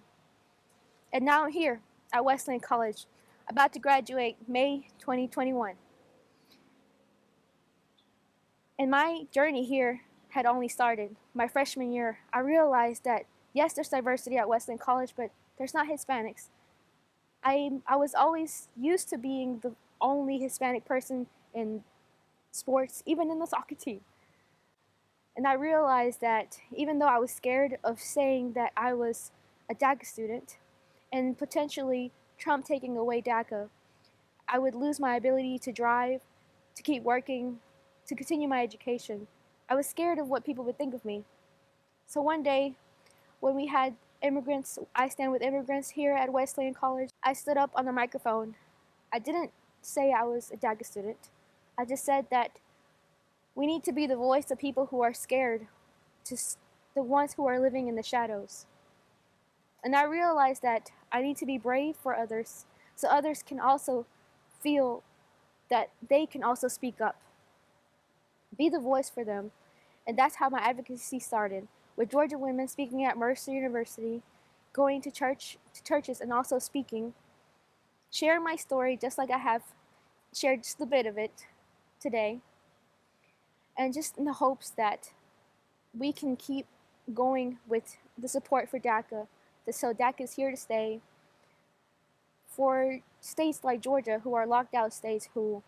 And now I'm here at Wesleyan College, about to graduate May 2021. And my journey here had only started. My freshman year, I realized that yes, there's diversity at Wesleyan College, but there's not Hispanics. I was always used to being the only Hispanic person in sports, even in the soccer team. And I realized that even though I was scared of saying that I was a DACA student and potentially Trump taking away DACA, I would lose my ability to drive, to keep working, to continue my education. I was scared of what people would think of me. So one day, when we had immigrants, I Stand With Immigrants here at Wesleyan College, I stood up on the microphone. I didn't say I was a DACA student. I just said that we need to be the voice of people who are scared, the ones who are living in the shadows. And I realized that I need to be brave for others, so others can also feel that they can also speak up. Be the voice for them. And that's how my advocacy started, with Georgia women speaking at Mercer University, going to churches and also speaking, sharing my story just like I have shared just a bit of it today, and just in the hopes that we can keep going with the support for DACA. So DACA is here to stay. For states like Georgia, who are locked out states, who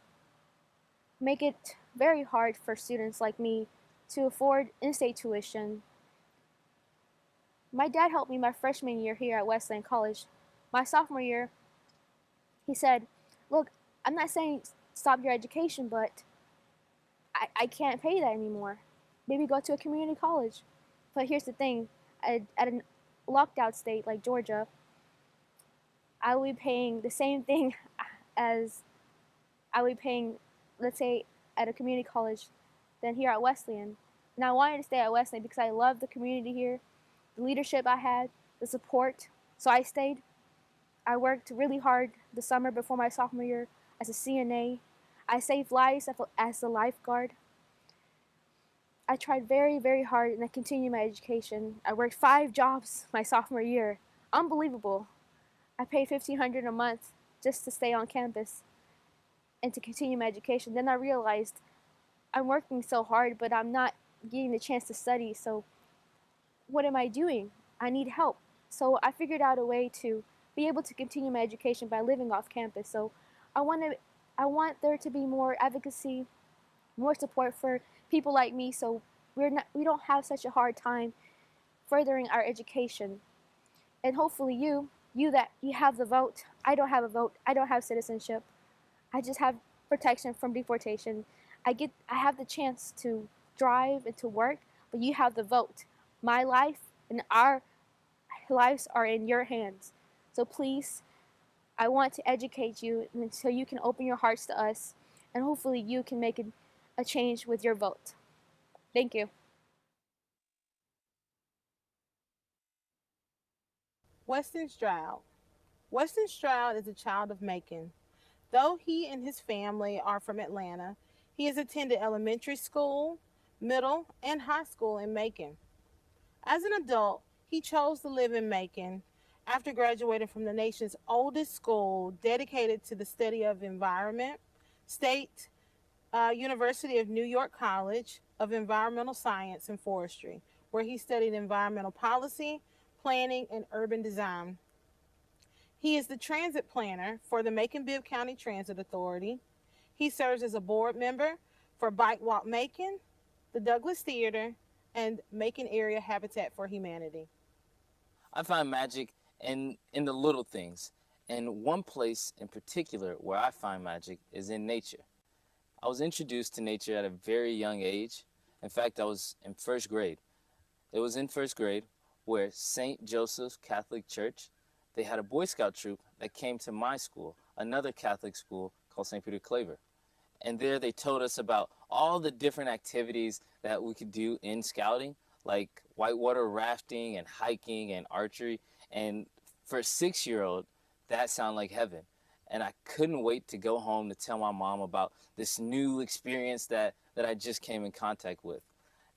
make it very hard for students like me to afford in-state tuition. My dad helped me my freshman year here at Wesleyan College. My sophomore year, he said, look, I'm not saying stop your education, but I can't pay that anymore. Maybe go to a community college. But here's the thing, at a locked out state like Georgia, I will be paying the same thing as I would be paying, let's say, at a community college than here at Wesleyan. And I wanted to stay at Wesleyan because I love the community here, the leadership I had, the support. So I stayed. I worked really hard the summer before my sophomore year as a CNA. I saved lives as a lifeguard. I tried very, very hard, and I continued my education. I worked 5 jobs my sophomore year. Unbelievable. I paid $1,500 a month just to stay on campus and to continue my education. Then I realized I'm working so hard, but I'm not getting the chance to study. So what am I doing? I need help. So I figured out a way to be able to continue my education by living off campus. So I want there to be more advocacy, more support for people like me, so we don't have such a hard time furthering our education. And hopefully you have the vote. I don't have a vote. I don't have citizenship. I just have protection from deportation. I have the chance to drive and to work, but you have the vote. My life and our lives are in your hands. So please, I want to educate you so you can open your hearts to us, and hopefully you can make a change with your vote. Thank you. Weston Stroud. Weston Stroud is a child of Macon. Though he and his family are from Atlanta, he has attended elementary school, middle, and high school in Macon. As an adult, he chose to live in Macon after graduating from the nation's oldest school dedicated to the study of environment, State University of New York College of Environmental Science and Forestry, where he studied environmental policy, planning, and urban design. He is the transit planner for the Macon-Bibb County Transit Authority. He serves as a board member for Bike Walk Macon, the Douglas Theater, and Macon Area Habitat for Humanity. I find magic in the little things. And one place in particular where I find magic is in nature. I was introduced to nature at a very young age. In fact, I was in first grade. It was in first grade where St. Joseph's Catholic Church, they had a Boy Scout troop that came to my school, another Catholic school called St. Peter Claver. And there they told us about all the different activities that we could do in scouting, like whitewater rafting and hiking and archery. And for a 6-year-old, that sounded like heaven. And I couldn't wait to go home to tell my mom about this new experience that I just came in contact with.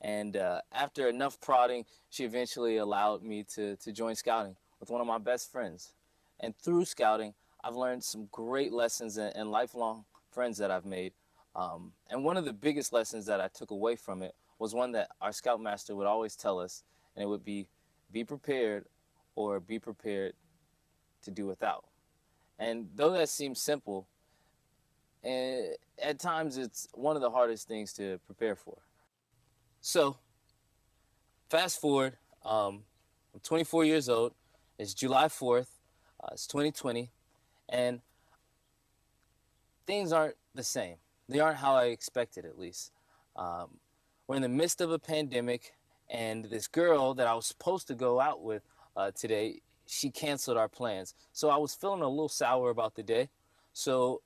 And after enough prodding, she eventually allowed me to join scouting with one of my best friends. And through scouting, I've learned some great lessons and lifelong friends that I've made. And one of the biggest lessons that I took away from it was one that our scoutmaster would always tell us, and it would be prepared or be prepared to do without. And though that seems simple, at times it's one of the hardest things to prepare for. So, fast forward, I'm 24 years old, it's July 4th, it's 2020, and things aren't the same. They aren't how I expected, at least. We're in the midst of a pandemic, and this girl that I was supposed to go out with today, she canceled our plans. So I was feeling a little sour about the day. So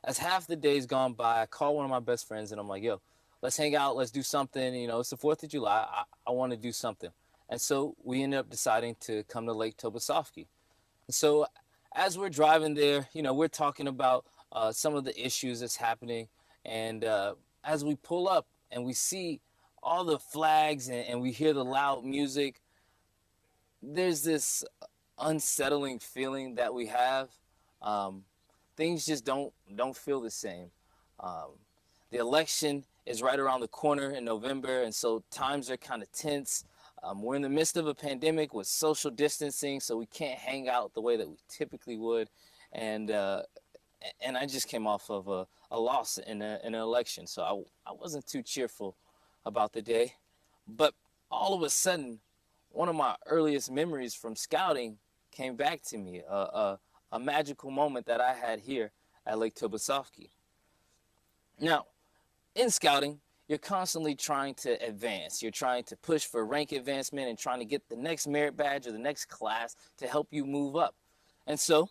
as half the day's gone by, I called one of my best friends and I'm like, yo, let's hang out, let's do something. You know, it's the 4th of July, I want to do something. And so we ended up deciding to come to Lake Tobesofkee. So as we're driving there, you know, we're talking about some of the issues that's happening. And as we pull up and we see all the flags and we hear the loud music, there's this unsettling feeling that we have. Things just don't feel the same. The election is right around the corner in November, and so times are kind of tense. We're in the midst of a pandemic with social distancing, so we can't hang out the way that we typically would. And I just came off of a loss in an election, so I wasn't too cheerful about the day. But all of a sudden, one of my earliest memories from scouting came back to me, a magical moment that I had here at Lake Tobesofkee. Now, in scouting, you're constantly trying to advance. You're trying to push for rank advancement and trying to get the next merit badge or the next class to help you move up. And so,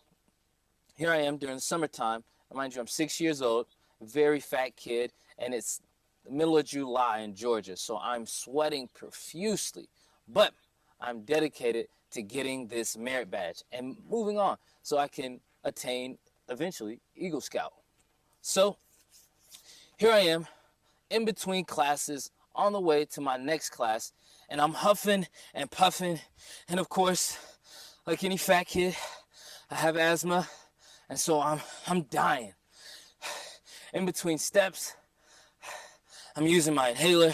here I am during the summertime. Mind you, I'm 6 years old, very fat kid, and it's the middle of July in Georgia, so I'm sweating profusely. But I'm dedicated to getting this merit badge and moving on so I can attain, eventually, Eagle Scout. So, here I am, in between classes, on the way to my next class, and I'm huffing and puffing, and of course, like any fat kid, I have asthma, and so I'm dying. In between steps, I'm using my inhaler.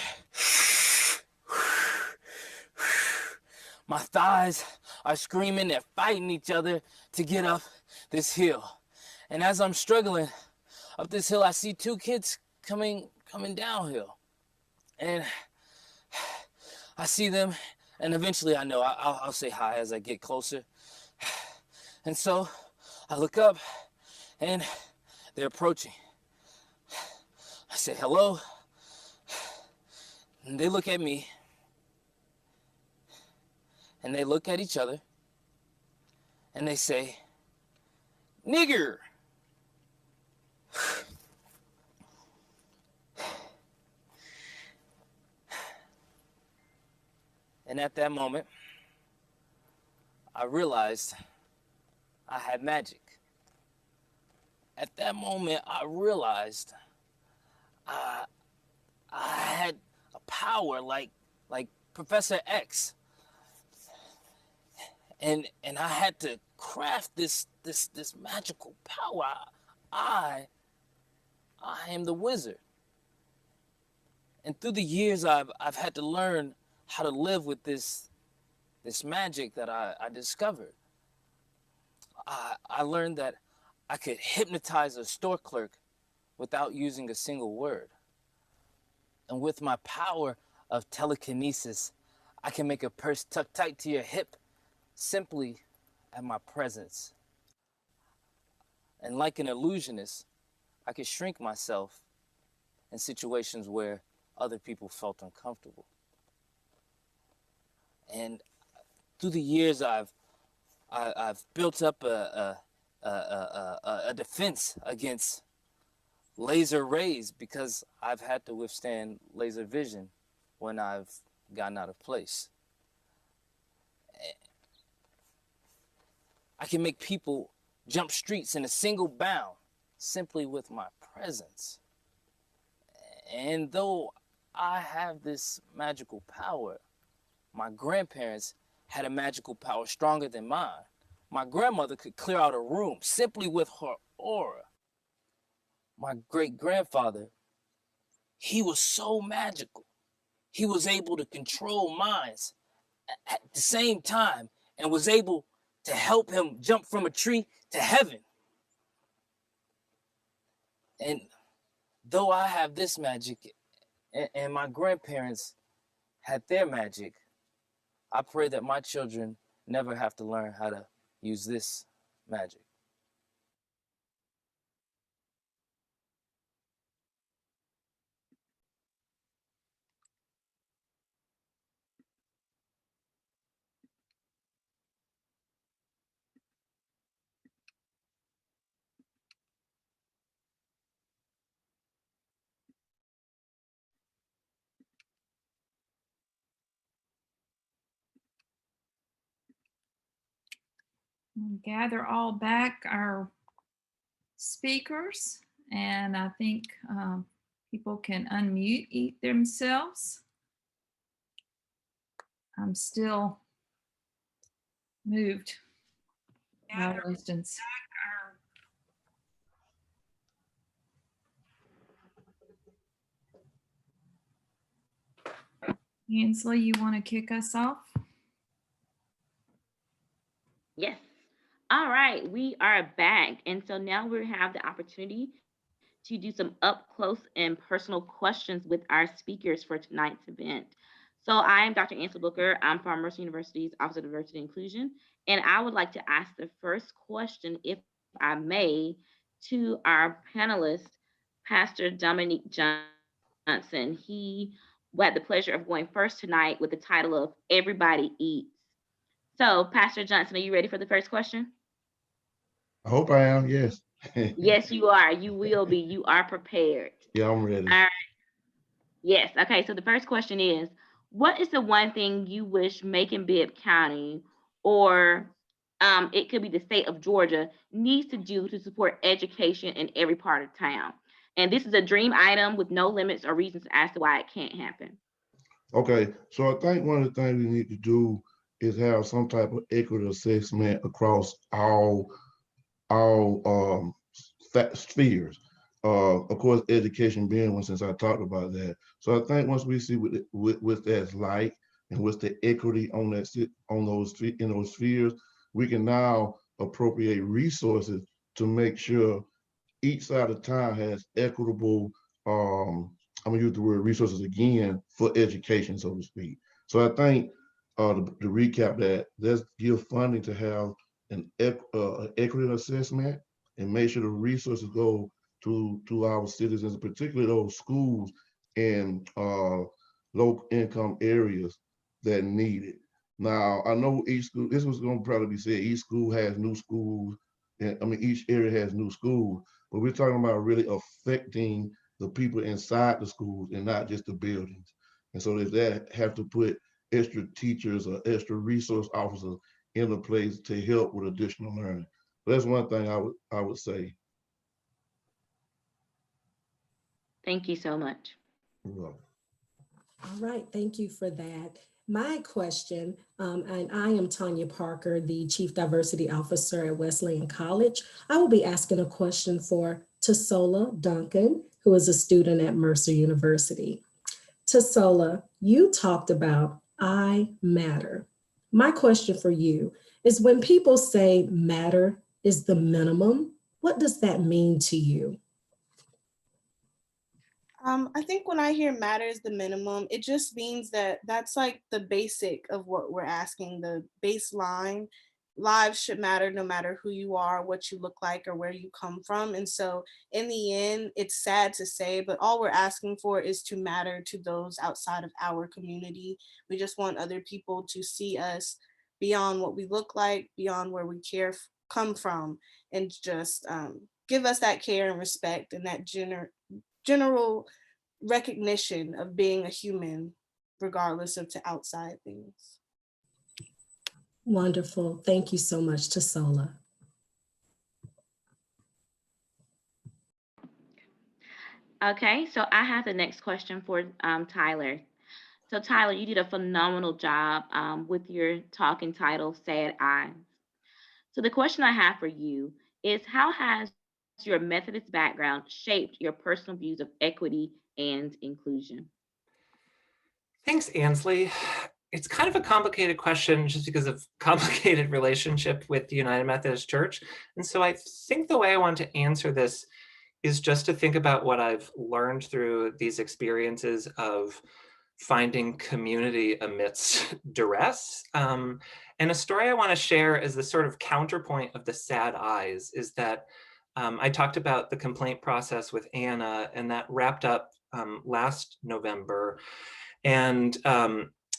My thighs are screaming, they're fighting each other to get up this hill. And as I'm struggling up this hill, I see two kids coming downhill. And I see them, and eventually I know I'll say hi as I get closer. And so I look up, and they're approaching. I say hello, and they look at me, and they look at each other, and they say, nigger. And at that moment, I realized I had magic. At that moment, I realized I had a power like Professor X. And I had to craft this magical power. I am the wizard. And through the years, I've had to learn how to live with this magic that I discovered. I learned that I could hypnotize a store clerk without using a single word. And with my power of telekinesis, I can make a purse tuck tight to your hip simply at my presence. And like an illusionist, I could shrink myself in situations where other people felt uncomfortable. And through the years, I've built up a defense against laser rays because I've had to withstand laser vision when I've gotten out of place. I can make people jump streets in a single bound simply with my presence. And though I have this magical power, my grandparents had a magical power stronger than mine. My grandmother could clear out a room simply with her aura. My great-grandfather, he was so magical. He was able to control minds at the same time and was able to help him jump from a tree to heaven. And though I have this magic and my grandparents had their magic, I pray that my children never have to learn how to use this magic. We'll gather all back our speakers, and I think people can unmute themselves. I'm still moved by Weston's. Ainsley, you want to kick us off? Yes. All right, we are back. And so now we have the opportunity to do some up close and personal questions with our speakers for tonight's event. So I am Dr. Ansel Booker. I'm from Mercer University's Office of Diversity and Inclusion. And I would like to ask the first question, if I may, to our panelist, Pastor Dominique Johnson. He had the pleasure of going first tonight with the title of Everybody Eats. So, Pastor Johnson, are you ready for the first question? I hope I am, yes. Yes, you are. You will be. You are prepared. Yeah, I'm ready. All right. Yes. Okay. So the first question is, what is the one thing you wish Macon-Bibb County, or it could be the state of Georgia, needs to do to support education in every part of town? And this is a dream item with no limits or reasons as to why it can't happen. Okay, so I think one of the things we need to do is have some type of equity assessment across all spheres. Of course, education being one, since I talked about that. So I think once we see what that's like and what's the equity on those spheres, we can now appropriate resources to make sure each side of town has equitable, I'm gonna use the word resources again, for education, so to speak. So I think to recap that, let's give funding to have an equity assessment and make sure the resources go to our citizens, particularly those schools in low income areas that need it. Now, I know each school, this was gonna probably be said, each school has new schools, and I mean, each area has new schools, but we're talking about really affecting the people inside the schools and not just the buildings. And so does that have to put extra teachers or extra resource officers in the place to help with additional learning? So that's one thing I would say. Thank you so much. You're welcome. All right, thank you for that. My question, and I am Tanya Parker, the Chief Diversity Officer at Wesleyan College. I will be asking a question for Tessola Duncan, who is a student at Mercer University. Tessola, you talked about I matter. My question for you is, when people say matter is the minimum. What does that mean to you? I think when I hear matter is the minimum, it just means that that's like the basic of what we're asking, the baseline. Lives should matter no matter who you are, what you look like, or where you come from. And so in the end, it's sad to say, but all we're asking for is to matter to those outside of our community. We just want other people to see us beyond what we look like, beyond where we come from, and just give us that care and respect and that general recognition of being a human, regardless of to outside things. Wonderful. Thank you so much, Tessola. Okay, so I have the next question for Tyler. So Tyler, you did a phenomenal job with your talk entitled Sad Eyes. So the question I have for you is, how has your Methodist background shaped your personal views of equity and inclusion? Thanks, Ansley. It's kind of a complicated question just because of complicated relationship with the United Methodist Church. And so I think the way I want to answer this is just to think about what I've learned through these experiences of finding community amidst duress. And a story I want to share is the sort of counterpoint of the sad eyes is that I talked about the complaint process with Anna, and that wrapped up last November. And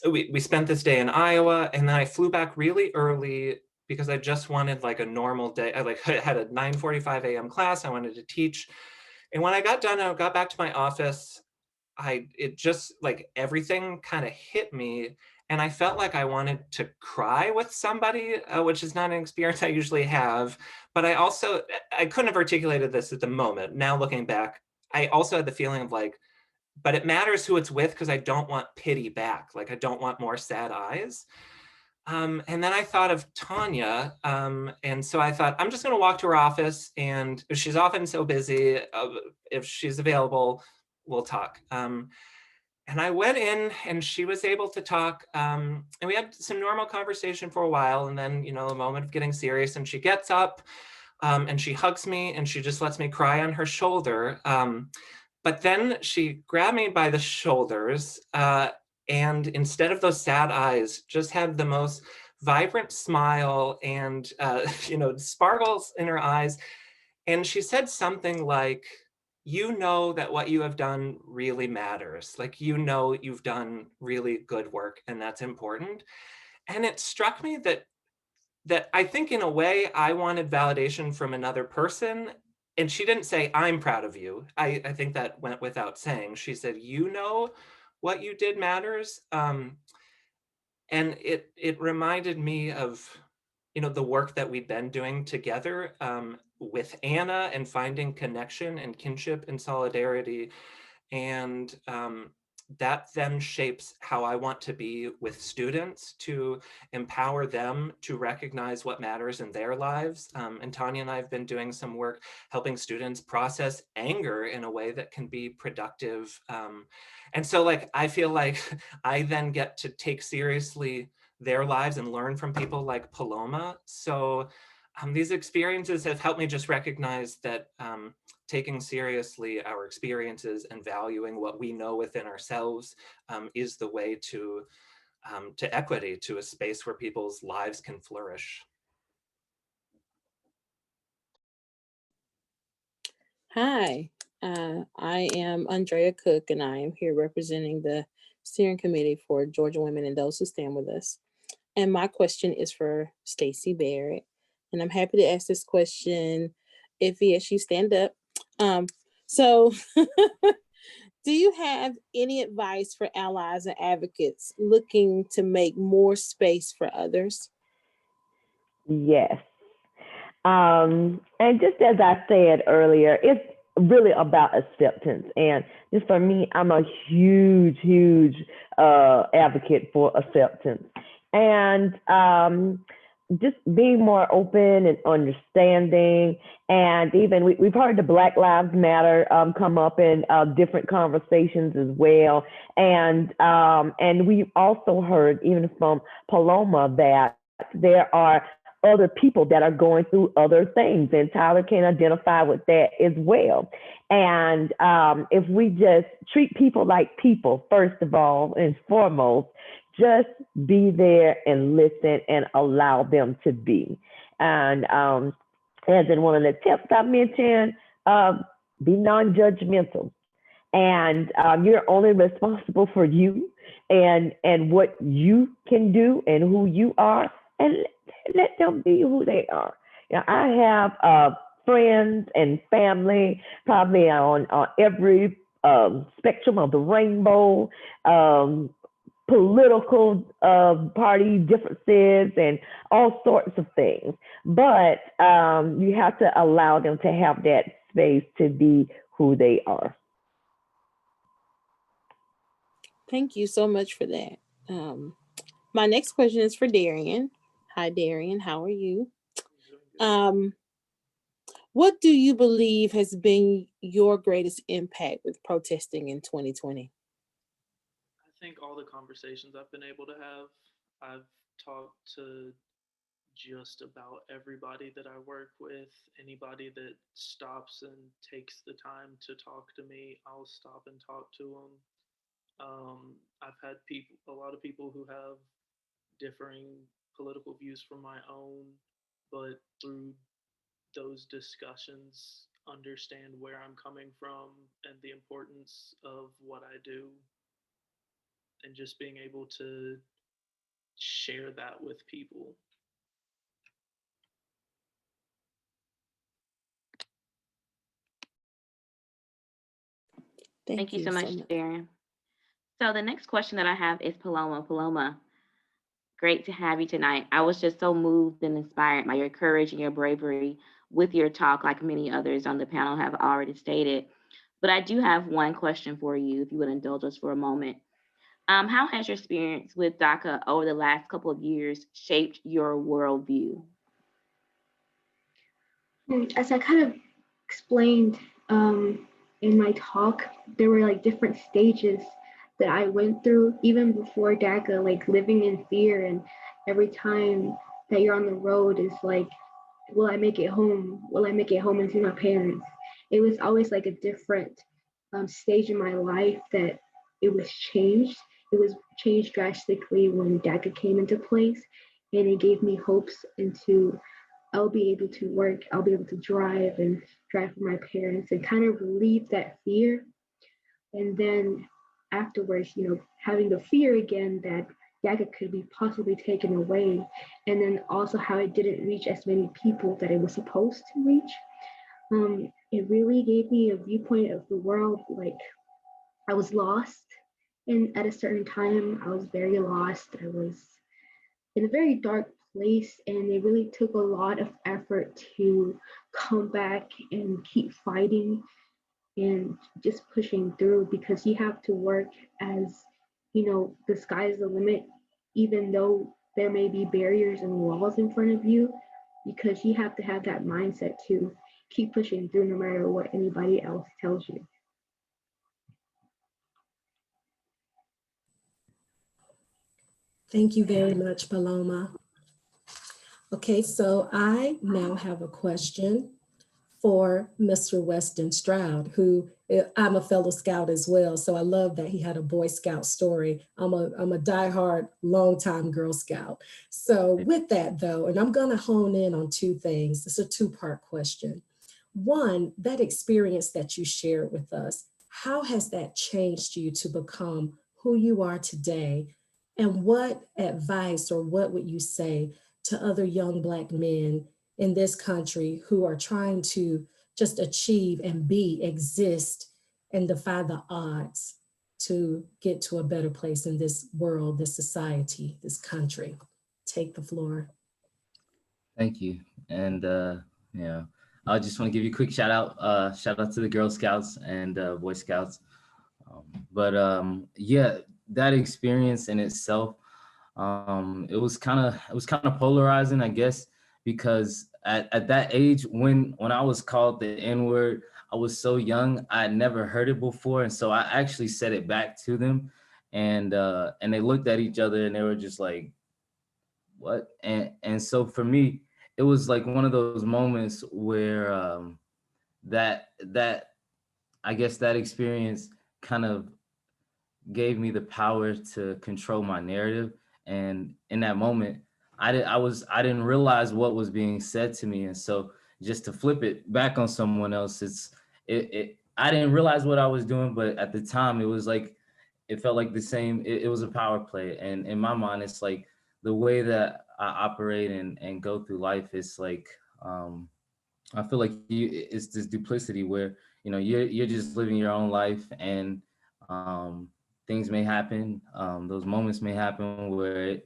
we spent this day in Iowa, and then I flew back really early because I just wanted like a normal day. I had a 9:45 a.m. class. I wanted to teach. And when I got done, I got back to my office. It just like everything kind of hit me, and I felt like I wanted to cry with somebody, which is not an experience I usually have. But I couldn't have articulated this at the moment. Now looking back, I also had the feeling of like, but it matters who it's with because I don't want pity back. Like I don't want more sad eyes. And then I thought of Tanya. And so I thought, I'm just going to walk to her office, and if she's often so busy, if she's available, we'll talk. And I went in, and she was able to talk. And we had some normal conversation for a while. And then, a moment of getting serious, and she gets up and she hugs me, and she just lets me cry on her shoulder. But then she grabbed me by the shoulders, and instead of those sad eyes, just had the most vibrant smile and, sparkles in her eyes. And she said something like, you know that what you have done really matters. Like, you've done really good work, and that's important. And it struck me that I think in a way I wanted validation from another person. And she didn't say, I'm proud of you. I think that went without saying. She said, what you did matters. And it reminded me of, the work that we've been doing together with Anna, and finding connection and kinship and solidarity. And that then shapes how I want to be with students, to empower them to recognize what matters in their lives. And Tanya and I have been doing some work helping students process anger in a way that can be productive. And so I feel like I then get to take seriously their lives and learn from people like Paloma. So these experiences have helped me just recognize that taking seriously our experiences and valuing what we know within ourselves is the way to equity, to a space where people's lives can flourish. Hi, I am Andrea Cook, and I am here representing the steering committee for Georgia Women and Those Who Stand With Us. And my question is for Stacie Barrett. And I'm happy to ask this question if yes, you stand up. So do you have any advice for allies and advocates looking to make more space for others? Yes. And just as I said earlier, it's really about acceptance. And just for me, I'm a huge advocate for acceptance. And just being more open and understanding. And even we've heard the Black Lives Matter come up in different conversations as well. And we've also heard, even from Paloma, that there are other people that are going through other things, and Tyler can identify with that as well. And if we just treat people like people, first of all and foremost, just be there and listen and allow them to be. And as in one of the tips I mentioned, be non-judgmental. And you're only responsible for you and what you can do and who you are, and let them be who they are. You know, I have friends and family probably on every spectrum of the rainbow, political party differences and all sorts of things. But you have to allow them to have that space to be who they are. Thank you so much for that. My next question is for Derian. Hi, Derian. How are you? What do you believe has been your greatest impact with protesting in 2020? I think all the conversations I've been able to have, I've talked to just about everybody that I work with. Anybody that stops and takes the time to talk to me, I'll stop and talk to them. I've had a lot of people who have differing political views from my own, but through those discussions, understand where I'm coming from and the importance of what I do, and just being able to share that with people. Thank you so much, Derian. So the next question that I have is Paloma. Paloma, great to have you tonight. I was just so moved and inspired by your courage and your bravery with your talk, like many others on the panel have already stated. But I do have one question for you, if you would indulge us for a moment. How has your experience with DACA over the last couple of years shaped your worldview? As I kind of explained in my talk, there were like different stages that I went through even before DACA, like living in fear, and every time that you're on the road is like, will I make it home? Will I make it home and see my parents? It was always like a different stage in my life that it was changed. It was changed drastically when DACA came into place, and it gave me hopes into I'll be able to work, I'll be able to drive for my parents and kind of relieve that fear. And then afterwards, having the fear again that DACA could be possibly taken away, and then also how it didn't reach as many people that it was supposed to reach. It really gave me a viewpoint of the world. Like, I was lost, and at a certain time, I was very lost. I was in a very dark place, and it really took a lot of effort to come back and keep fighting and just pushing through, because you have to work as, the sky's the limit, even though there may be barriers and walls in front of you, because you have to have that mindset to keep pushing through no matter what anybody else tells you. Thank you very much, Paloma. Okay, so I now have a question for Mr. Weston Stroud, who I'm a fellow Scout as well. So I love that he had a Boy Scout story. I'm a diehard, longtime Girl Scout. So with that though, and I'm gonna hone in on two things. It's a two-part question. One, that experience that you shared with us, how has that changed you to become who you are today? And what advice or what would you say to other young Black men in this country who are trying to just achieve and exist and defy the odds to get to a better place in this world, this society, this country? Take the floor. Thank you. And I just want to give you a quick shout out to the Girl Scouts and Boy Scouts. That experience in itself, it was kind of polarizing, I guess, because at that age, when I was called the N-word, I was so young, I had never heard it before. And so I actually said it back to them, and they looked at each other and they were just like, what? And so for me, it was like one of those moments where that I guess that experience kind of gave me the power to control my narrative. And in that moment, I didn't realize what was being said to me. And so just to flip it back on someone else, I didn't realize what I was doing, but at the time it felt like the same, it was a power play. And in my mind, it's like the way that I operate and go through life, it's like, I feel like it's this duplicity where, you're just living your own life, and things may happen. Those moments may happen where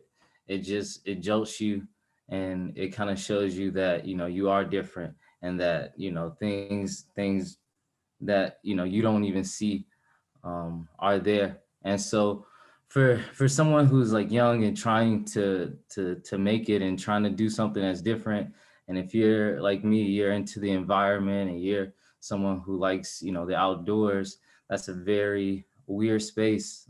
it jolts you, and it kind of shows you that, you are different, and that, things that, you don't even see are there. And so for someone who's like young and trying to make it and trying to do something that's different, and if you're like me, you're into the environment and you're someone who likes, the outdoors, that's a very weird space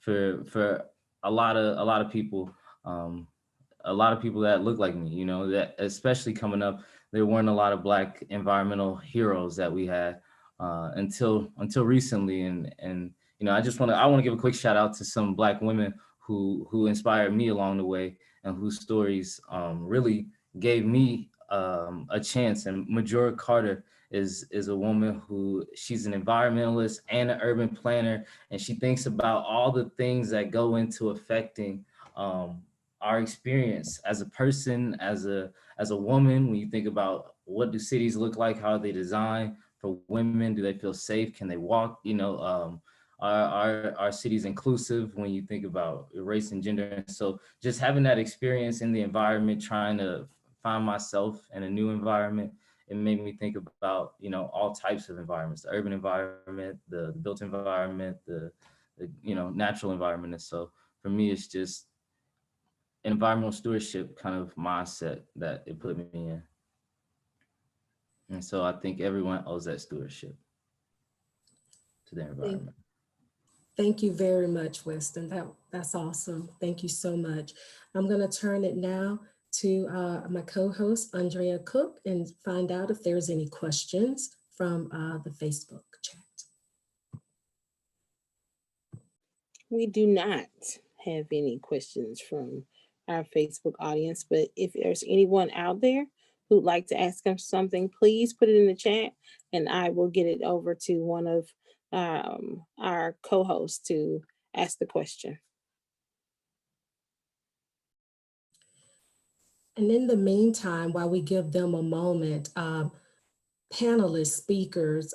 for a lot of people. A lot of people that look like me, that especially coming up, there weren't a lot of Black environmental heroes that we had until recently. And I want to give a quick shout out to some Black women who inspired me along the way, and whose stories really gave me a chance. And Majora Carter is a woman she's an environmentalist and an urban planner, and she thinks about all the things that go into affecting our experience as a person, as a woman. When you think about what do cities look like, how are they designed for women, do they feel safe, can they walk, are cities inclusive when you think about race and gender? And so just having that experience in the environment, trying to find myself in a new environment, it made me think about, all types of environments, the urban environment, the built environment, the natural environment. And so for me, it's just environmental stewardship kind of mindset that it put me in. And so I think everyone owes that stewardship to their environment. Thank you very much, Weston. That's awesome. Thank you so much. I'm going to turn it now to my co-host, Andrea Cook, and find out if there's any questions from the Facebook chat. We do not have any questions from our Facebook audience, but if there's anyone out there who'd like to ask us something, please put it in the chat, and I will get it over to one of our co-hosts to ask the question. And in the meantime, while we give them a moment, panelists, speakers,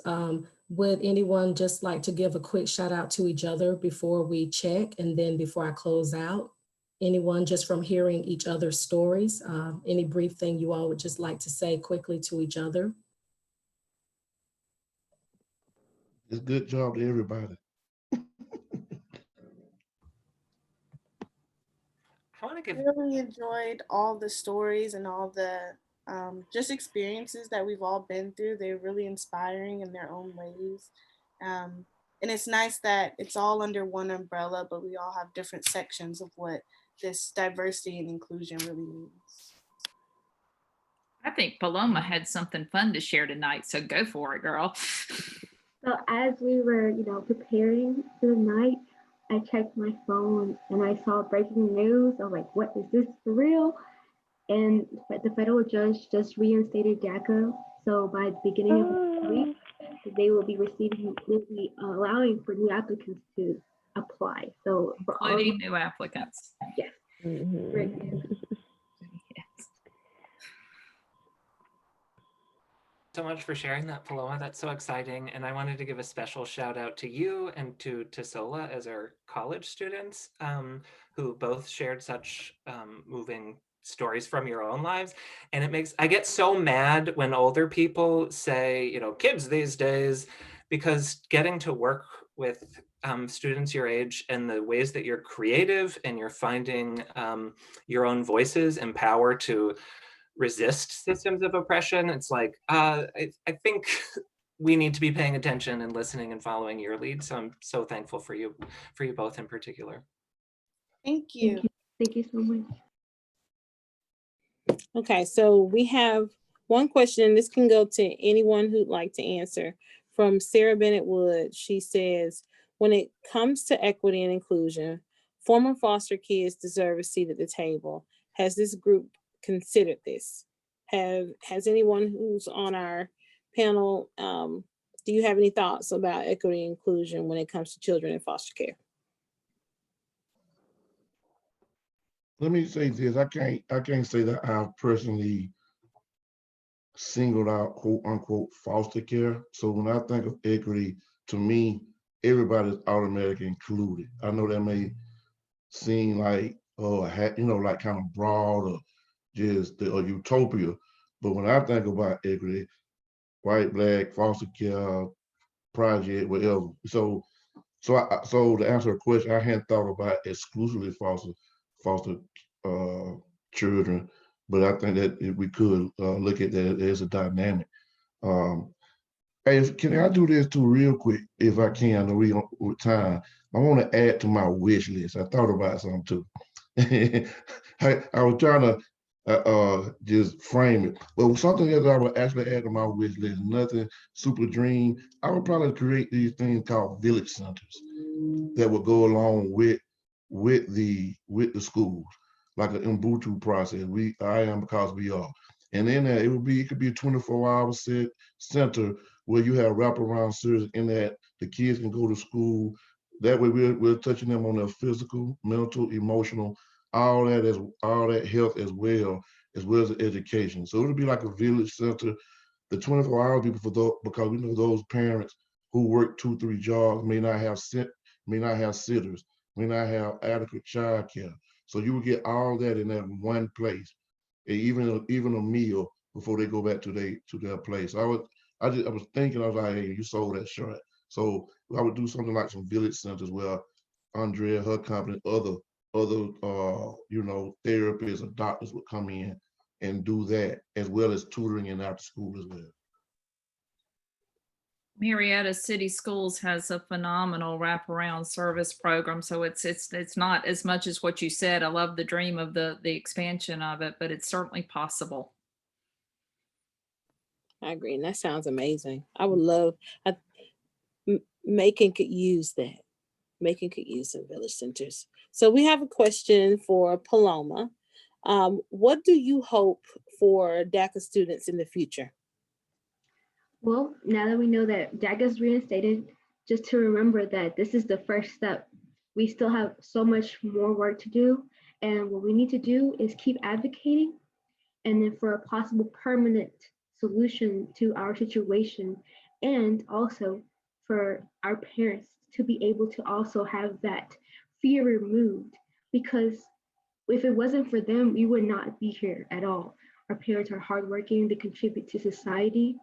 would anyone just like to give a quick shout out to each other before we check, and then before I close out? Anyone, just from hearing each other's stories, any brief thing you all would just like to say quickly to each other? It's a good job to everybody. I really enjoyed all the stories and all the just experiences that we've all been through. They're really inspiring in their own ways. And it's nice that it's all under one umbrella, but we all have different sections of what this diversity and inclusion really means. I think Paloma had something fun to share tonight, so go for it, girl. So as we were, preparing for the night, I checked my phone and I saw breaking news. I was like, what is this for real? And the federal judge just reinstated DACA. So by the beginning of the week, they will be allowing for new applicants to apply. So for including new applicants. Yes. Mm-hmm. So much for sharing that, Paloma. That's so exciting. And I wanted to give a special shout out to you and to Tessola as our college students who both shared such moving stories from your own lives. And I get so mad when older people say, kids these days, because getting to work with students your age and the ways that you're creative and you're finding your own voices and power to resist systems of oppression. It's like, I think we need to be paying attention and listening and following your lead. So I'm so thankful for you both in particular. Thank you. Thank you so much. Okay, so we have one question. This can go to anyone who'd like to answer. From Sarah Bennett Wood, she says, when it comes to equity and inclusion, former foster kids deserve a seat at the table. Has this group considered this? Has anyone who's on our panel, do you have any thoughts about equity and inclusion when it comes to children in foster care? Let me say this. I can't say that I've personally singled out quote unquote foster care. So when I think of equity, to me, everybody's automatically included. I know that may seem like like kind of broad or just a utopia, but when I think about equity, white, black, foster care, project, whatever. So to answer a question, I hadn't thought about exclusively foster children, but I think that we could look at that as a dynamic. Hey, can I do this too real quick, if I can? I know we on with time. I want to add to my wish list. I thought about something too. I was trying to just frame it, but something that I would actually add to my wish list, nothing super dream. I would probably create these things called village centers that would go along with the schools, like an Ubuntu process. I am because we are. And in that, it could be a 24-hour center where you have wraparound service in that the kids can go to school. That way we're touching them on their physical, mental, emotional, all that health as well as the education. So it'll be like a village center, the 24-hour people because we know those parents who work 2-3 jobs may not have sitters, may not have adequate child care. So you would get all that in that one place, and even a meal before they go back to their place. I was thinking, I was like, hey, you sold that short. So I would do something like some village centers where Andrea, her company, other therapists or doctors would come in and do that, as well as tutoring and after school as well. Marietta City Schools has a phenomenal wraparound service program. So it's not as much as what you said. I love the dream of the expansion of it, but it's certainly possible. I agree, and that sounds amazing. I would love, Macon could use that. Macon could use some village centers. So we have a question for Paloma. What do you hope for DACA students in the future? Well, now that we know that DACA is reinstated, just to remember that this is the first step. We still have so much more work to do. And what we need to do is keep advocating, and then for a possible permanent solution to our situation, and also for our parents to be able to also have that fear removed, because if it wasn't for them, we would not be here at all. Our parents are hardworking, they contribute to society.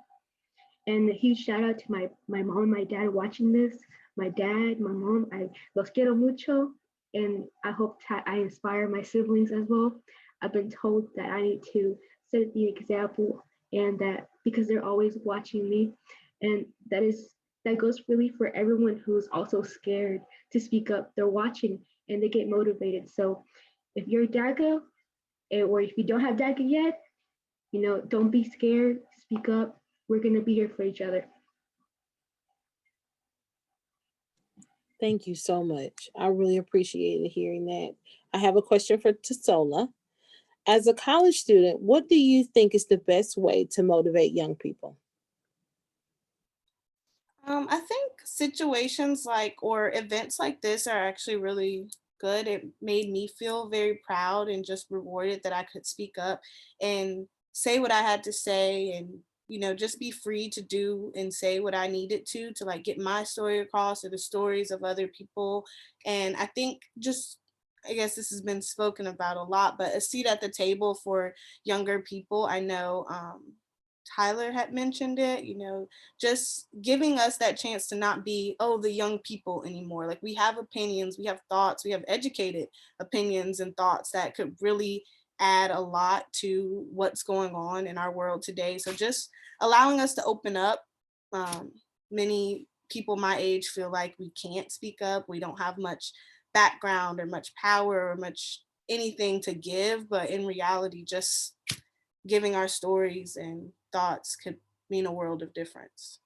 And a huge shout out to my mom and my dad watching this. My dad, my mom, I los quiero mucho, and I hope I inspire my siblings as well. I've been told that I need to set the example, and that because they're always watching me, and that goes really for everyone who's also scared to speak up. They're watching and they get motivated. So if you're DACA, or if you don't have DACA yet, don't be scared, speak up. We're gonna be here for each other. Thank you so much. I really appreciated hearing that. I have a question for Tessola. As a college student, what do you think is the best way to motivate young people? I think situations or events like this are actually really good. It made me feel very proud and just rewarded that I could speak up and say what I had to say, and just be free to do and say what I needed to get my story across, or the stories of other people. And I think I guess this has been spoken about a lot, but a seat at the table for younger people. I know Tyler had mentioned it, just giving us that chance to not be, the young people anymore. Like, we have opinions, we have thoughts, we have educated opinions and thoughts that could really add a lot to what's going on in our world today. So just allowing us to open up. Many people my age feel like we can't speak up. We don't have much background or much power or much anything to give, but in reality, just giving our stories and thoughts could mean a world of difference.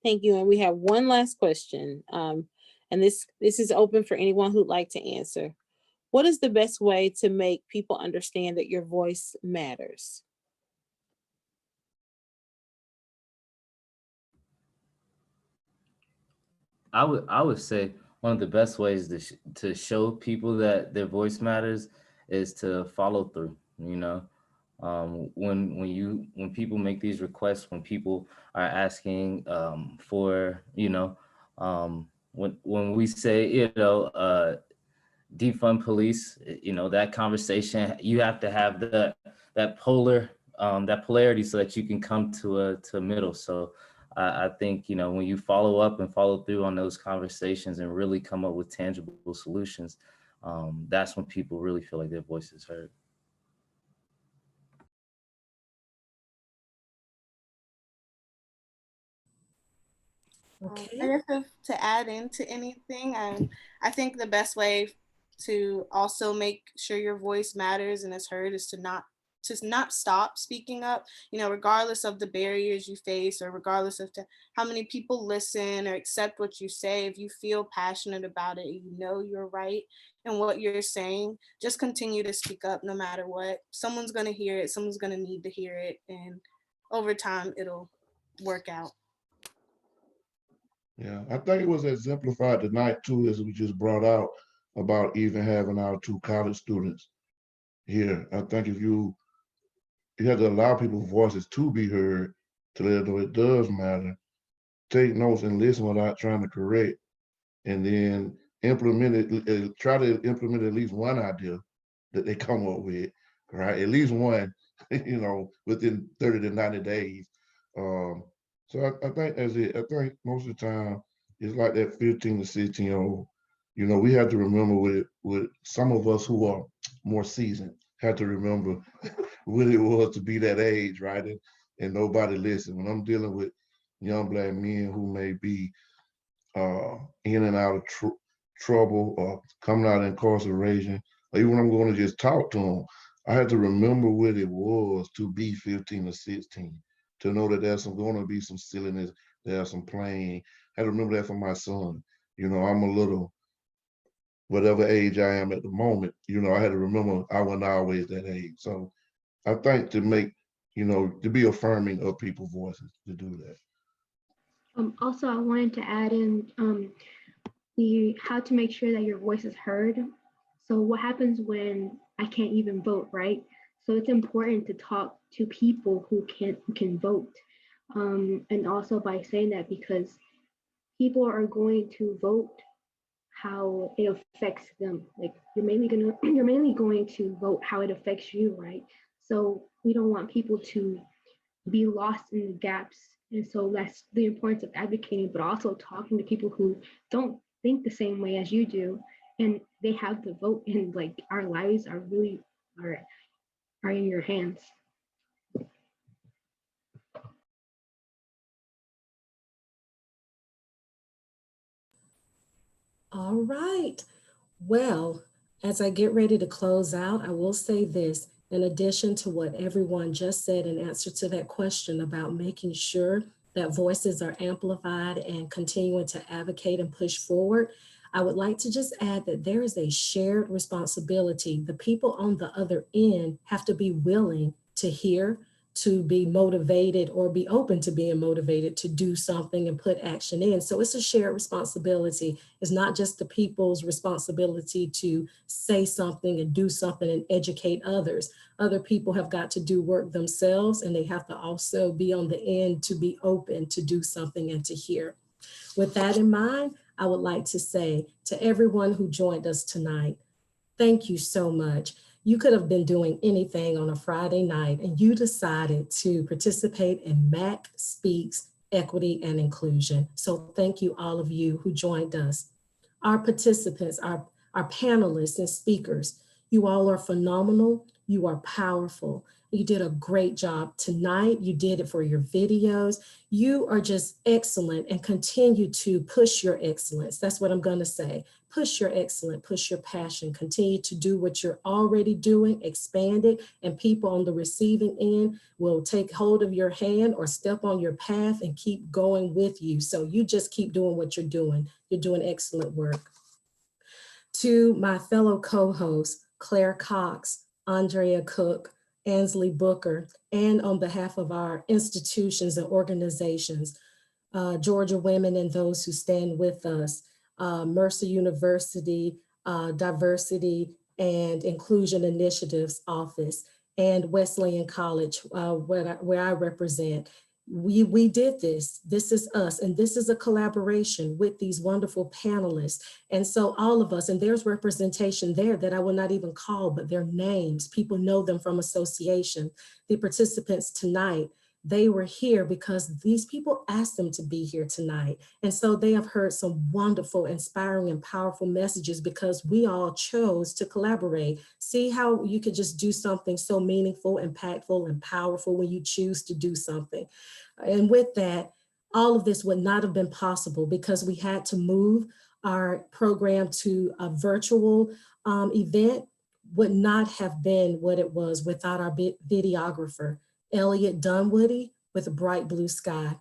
Thank you. And we have one last question. And this is open for anyone who'd like to answer. What is the best way to make people understand that your voice matters? I would say one of the best ways to show people that their voice matters is to follow through. You know, when people make these requests, when people are asking for, you know, when we say, you know, defund police, you know, that conversation, you have to have that polarity so that you can come to a middle. So I think, you know, when you follow up and follow through on those conversations and really come up with tangible solutions, that's when people really feel like their voice is heard. I guess to add into anything, I think the best way to also make sure your voice matters and is heard is to not stop speaking up, you know, regardless of the barriers you face or regardless of how many people listen or accept what you say. If you feel passionate about it, you know you're right in what you're saying, just continue to speak up no matter what. Someone's going to hear it, someone's going to need to hear it, and over time it'll work out. Yeah, I think it was exemplified tonight too, as we just brought out about even having our 2 college students here. I think if you have to allow people's voices to be heard, to let them know it does matter, take notes and listen without trying to correct, and then implement it, try to implement at least one idea that they come up with, right? At least one, you know, within 30 to 90 days. So I think that's it. I think most of the time it's like that 15 to 16-year-old. You know, we have to remember with some of us who are more seasoned, have to remember what it was to be that age, right? And nobody listened. When I'm dealing with young Black men who may be in and out of trouble or coming out of incarceration, or even when I'm going to just talk to them, I had to remember what it was to be 15 or 16, to know that there's going to be some silliness, there's some playing. I had to remember that for my son. You know, I'm a little, whatever age I am at the moment, you know, I had to remember I wasn't always that age. So I think to make, you know, to be affirming of people's voices, to do that. Also, I wanted to add in how to make sure that your voice is heard. So what happens when I can't even vote, right? So it's important to talk to people who can vote. And also by saying that, because people are going to vote how it affects them. Like you're mainly going to vote how it affects you, right? So we don't want people to be lost in the gaps. And so that's the importance of advocating, but also talking to people who don't think the same way as you do, and they have the vote, and like our lives are really are in your hands. All right. Well, as I get ready to close out, I will say this. In addition to what everyone just said in answer to that question about making sure that voices are amplified and continuing to advocate and push forward, I would like to just add that there is a shared responsibility. The people on the other end have to be willing to hear, to be motivated or be open to being motivated to do something and put action in. So it's a shared responsibility. It's not just the people's responsibility to say something and do something and educate others. Other people have got to do work themselves, and they have to also be on the end to be open to do something and to hear. With that in mind, I would like to say to everyone who joined us tonight, thank you so much. You could have been doing anything on a Friday night, and you decided to participate in MACSpeaks Equity and Inclusion. So thank you, all of you who joined us. Our participants, our panelists and speakers, you all are phenomenal. You are powerful. You did a great job tonight. You did it for your videos. You are just excellent, and continue to push your excellence. That's what I'm going to say. Push your excellence, push your passion, continue to do what you're already doing, expand it, and people on the receiving end will take hold of your hand or step on your path and keep going with you. So you just keep doing what you're doing. You're doing excellent work. To my fellow co-hosts, Claire Cox, Andrea Cook, Ansley Booker, and on behalf of our institutions and organizations, Georgia Women and Those Who Stand With Us, Mercer University Diversity and Inclusion Initiatives Office, and Wesleyan College, where I represent. We did this. This is us, and this is a collaboration with these wonderful panelists. And so all of us, and there's representation there that I will not even call, but their names. People know them from association. The participants tonight, they were here because these people asked them to be here tonight. And so they have heard some wonderful, inspiring, and powerful messages because we all chose to collaborate. See how you could just do something so meaningful, impactful, and powerful when you choose to do something. And with that, all of this would not have been possible because we had to move our program to a virtual event. Would not have been what it was without our videographer, Elliot Dunwoody with Bright Blue Sky.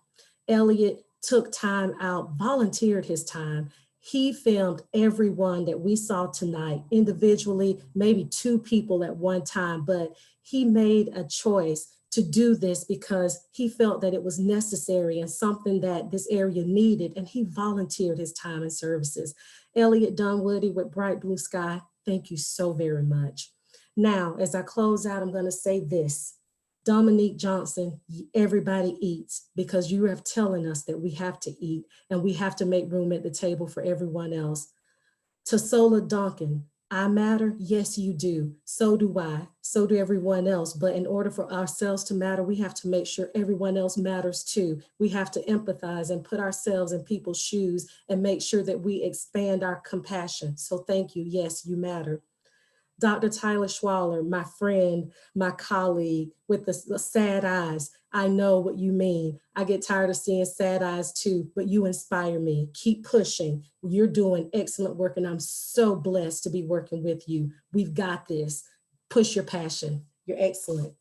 Elliot took time out, volunteered his time. He filmed everyone that we saw tonight individually, maybe 2 people at one time, but he made a choice to do this because he felt that it was necessary and something that this area needed, and he volunteered his time and services. Elliot Dunwoody with Bright Blue Sky, thank you so very much. Now, as I close out, I'm gonna say this. Dominique Johnson, everybody eats because you have telling us that we have to eat and we have to make room at the table for everyone else. Tessola Duncan, I matter, yes you do, so do I, so do everyone else. But in order for ourselves to matter, we have to make sure everyone else matters too. We have to empathize and put ourselves in people's shoes and make sure that we expand our compassion. So thank you, yes, you matter. Dr. Tyler Schwaller, my friend, my colleague with the sad eyes. I know what you mean. I get tired of seeing sad eyes too, but you inspire me. Keep pushing. You're doing excellent work and I'm so blessed to be working with you. We've got this. Push your passion. You're excellent.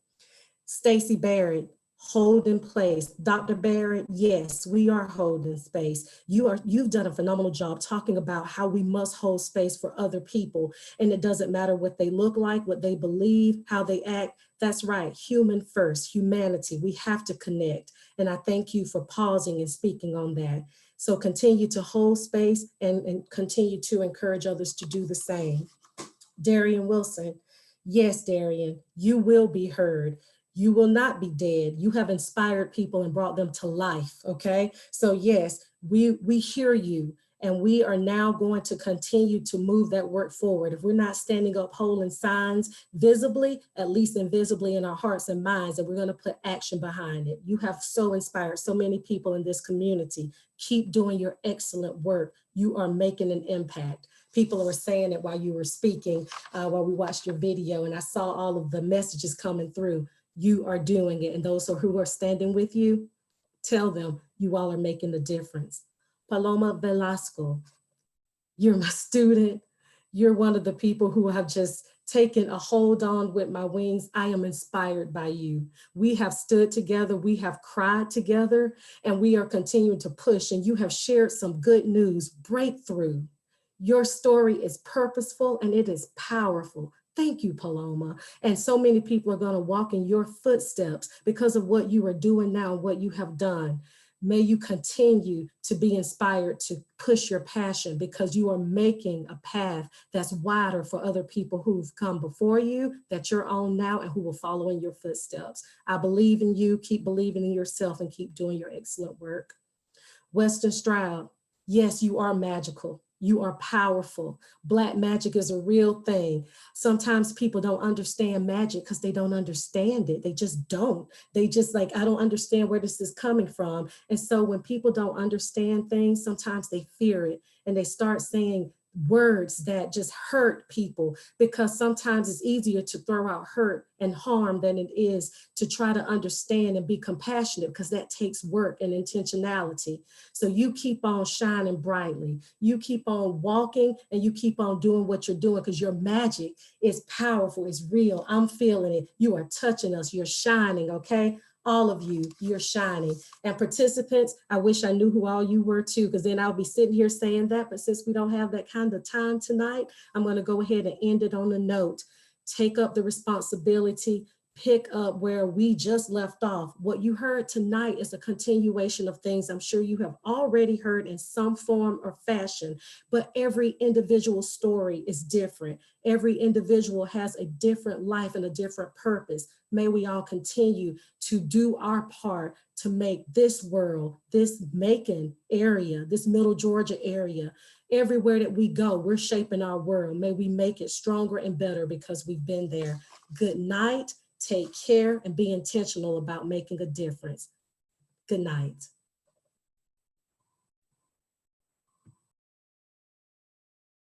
Stacie Barrett, hold in place. Dr. Barrett, yes, we are holding space. You've done a phenomenal job talking about how we must hold space for other people. And it doesn't matter what they look like, what they believe, how they act. That's right, human first, humanity. We have to connect. And I thank you for pausing and speaking on that. So continue to hold space and continue to encourage others to do the same. Derian Wilson, yes, Derian, you will be heard. You will not be dead. You have inspired people and brought them to life, okay? So yes, we hear you and we are now going to continue to move that work forward. If we're not standing up holding signs visibly, at least invisibly in our hearts and minds, and we're gonna put action behind it. You have so inspired so many people in this community. Keep doing your excellent work. You are making an impact. People were saying it while you were speaking, while we watched your video, and I saw all of the messages coming through. You are doing it. And those who are standing with you, tell them you all are making a difference. Paloma Velasco, you're my student. You're one of the people who have just taken a hold on with my wings. I am inspired by you. We have stood together, we have cried together, and we are continuing to push. And you have shared some good news, breakthrough. Your story is purposeful and it is powerful. Thank you, Paloma. And so many people are going to walk in your footsteps because of what you are doing now, what you have done. May you continue to be inspired to push your passion because you are making a path that's wider for other people who've come before you, that you're on now, and who will follow in your footsteps. I believe in you. Keep believing in yourself and keep doing your excellent work. Weston Stroud, yes, you are magical. You are powerful. Black magic is a real thing. Sometimes people don't understand magic because they don't understand it. They just don't. They just like, I don't understand where this is coming from. And so when people don't understand things, sometimes they fear it and they start saying words that just hurt people, because sometimes it's easier to throw out hurt and harm than it is to try to understand and be compassionate, because that takes work and intentionality. So you keep on shining brightly. You keep on walking and you keep on doing what you're doing, because your magic is powerful, it's real. I'm feeling it. You are touching us. You're shining, okay? All of you, you're shining. And participants, I wish I knew who all you were too, because then I'll be sitting here saying that. But since we don't have that kind of time tonight, I'm going to go ahead and end it on a note. Take up the responsibility. Pick up where we just left off. What you heard tonight is a continuation of things I'm sure you have already heard in some form or fashion, but every individual story is different. Every individual has a different life and a different purpose. May we all continue to do our part to make this world, this Macon area, this Middle Georgia area, everywhere that we go, we're shaping our world. May we make it stronger and better because we've been there. Good night. Take care and be intentional about making a difference. Good night.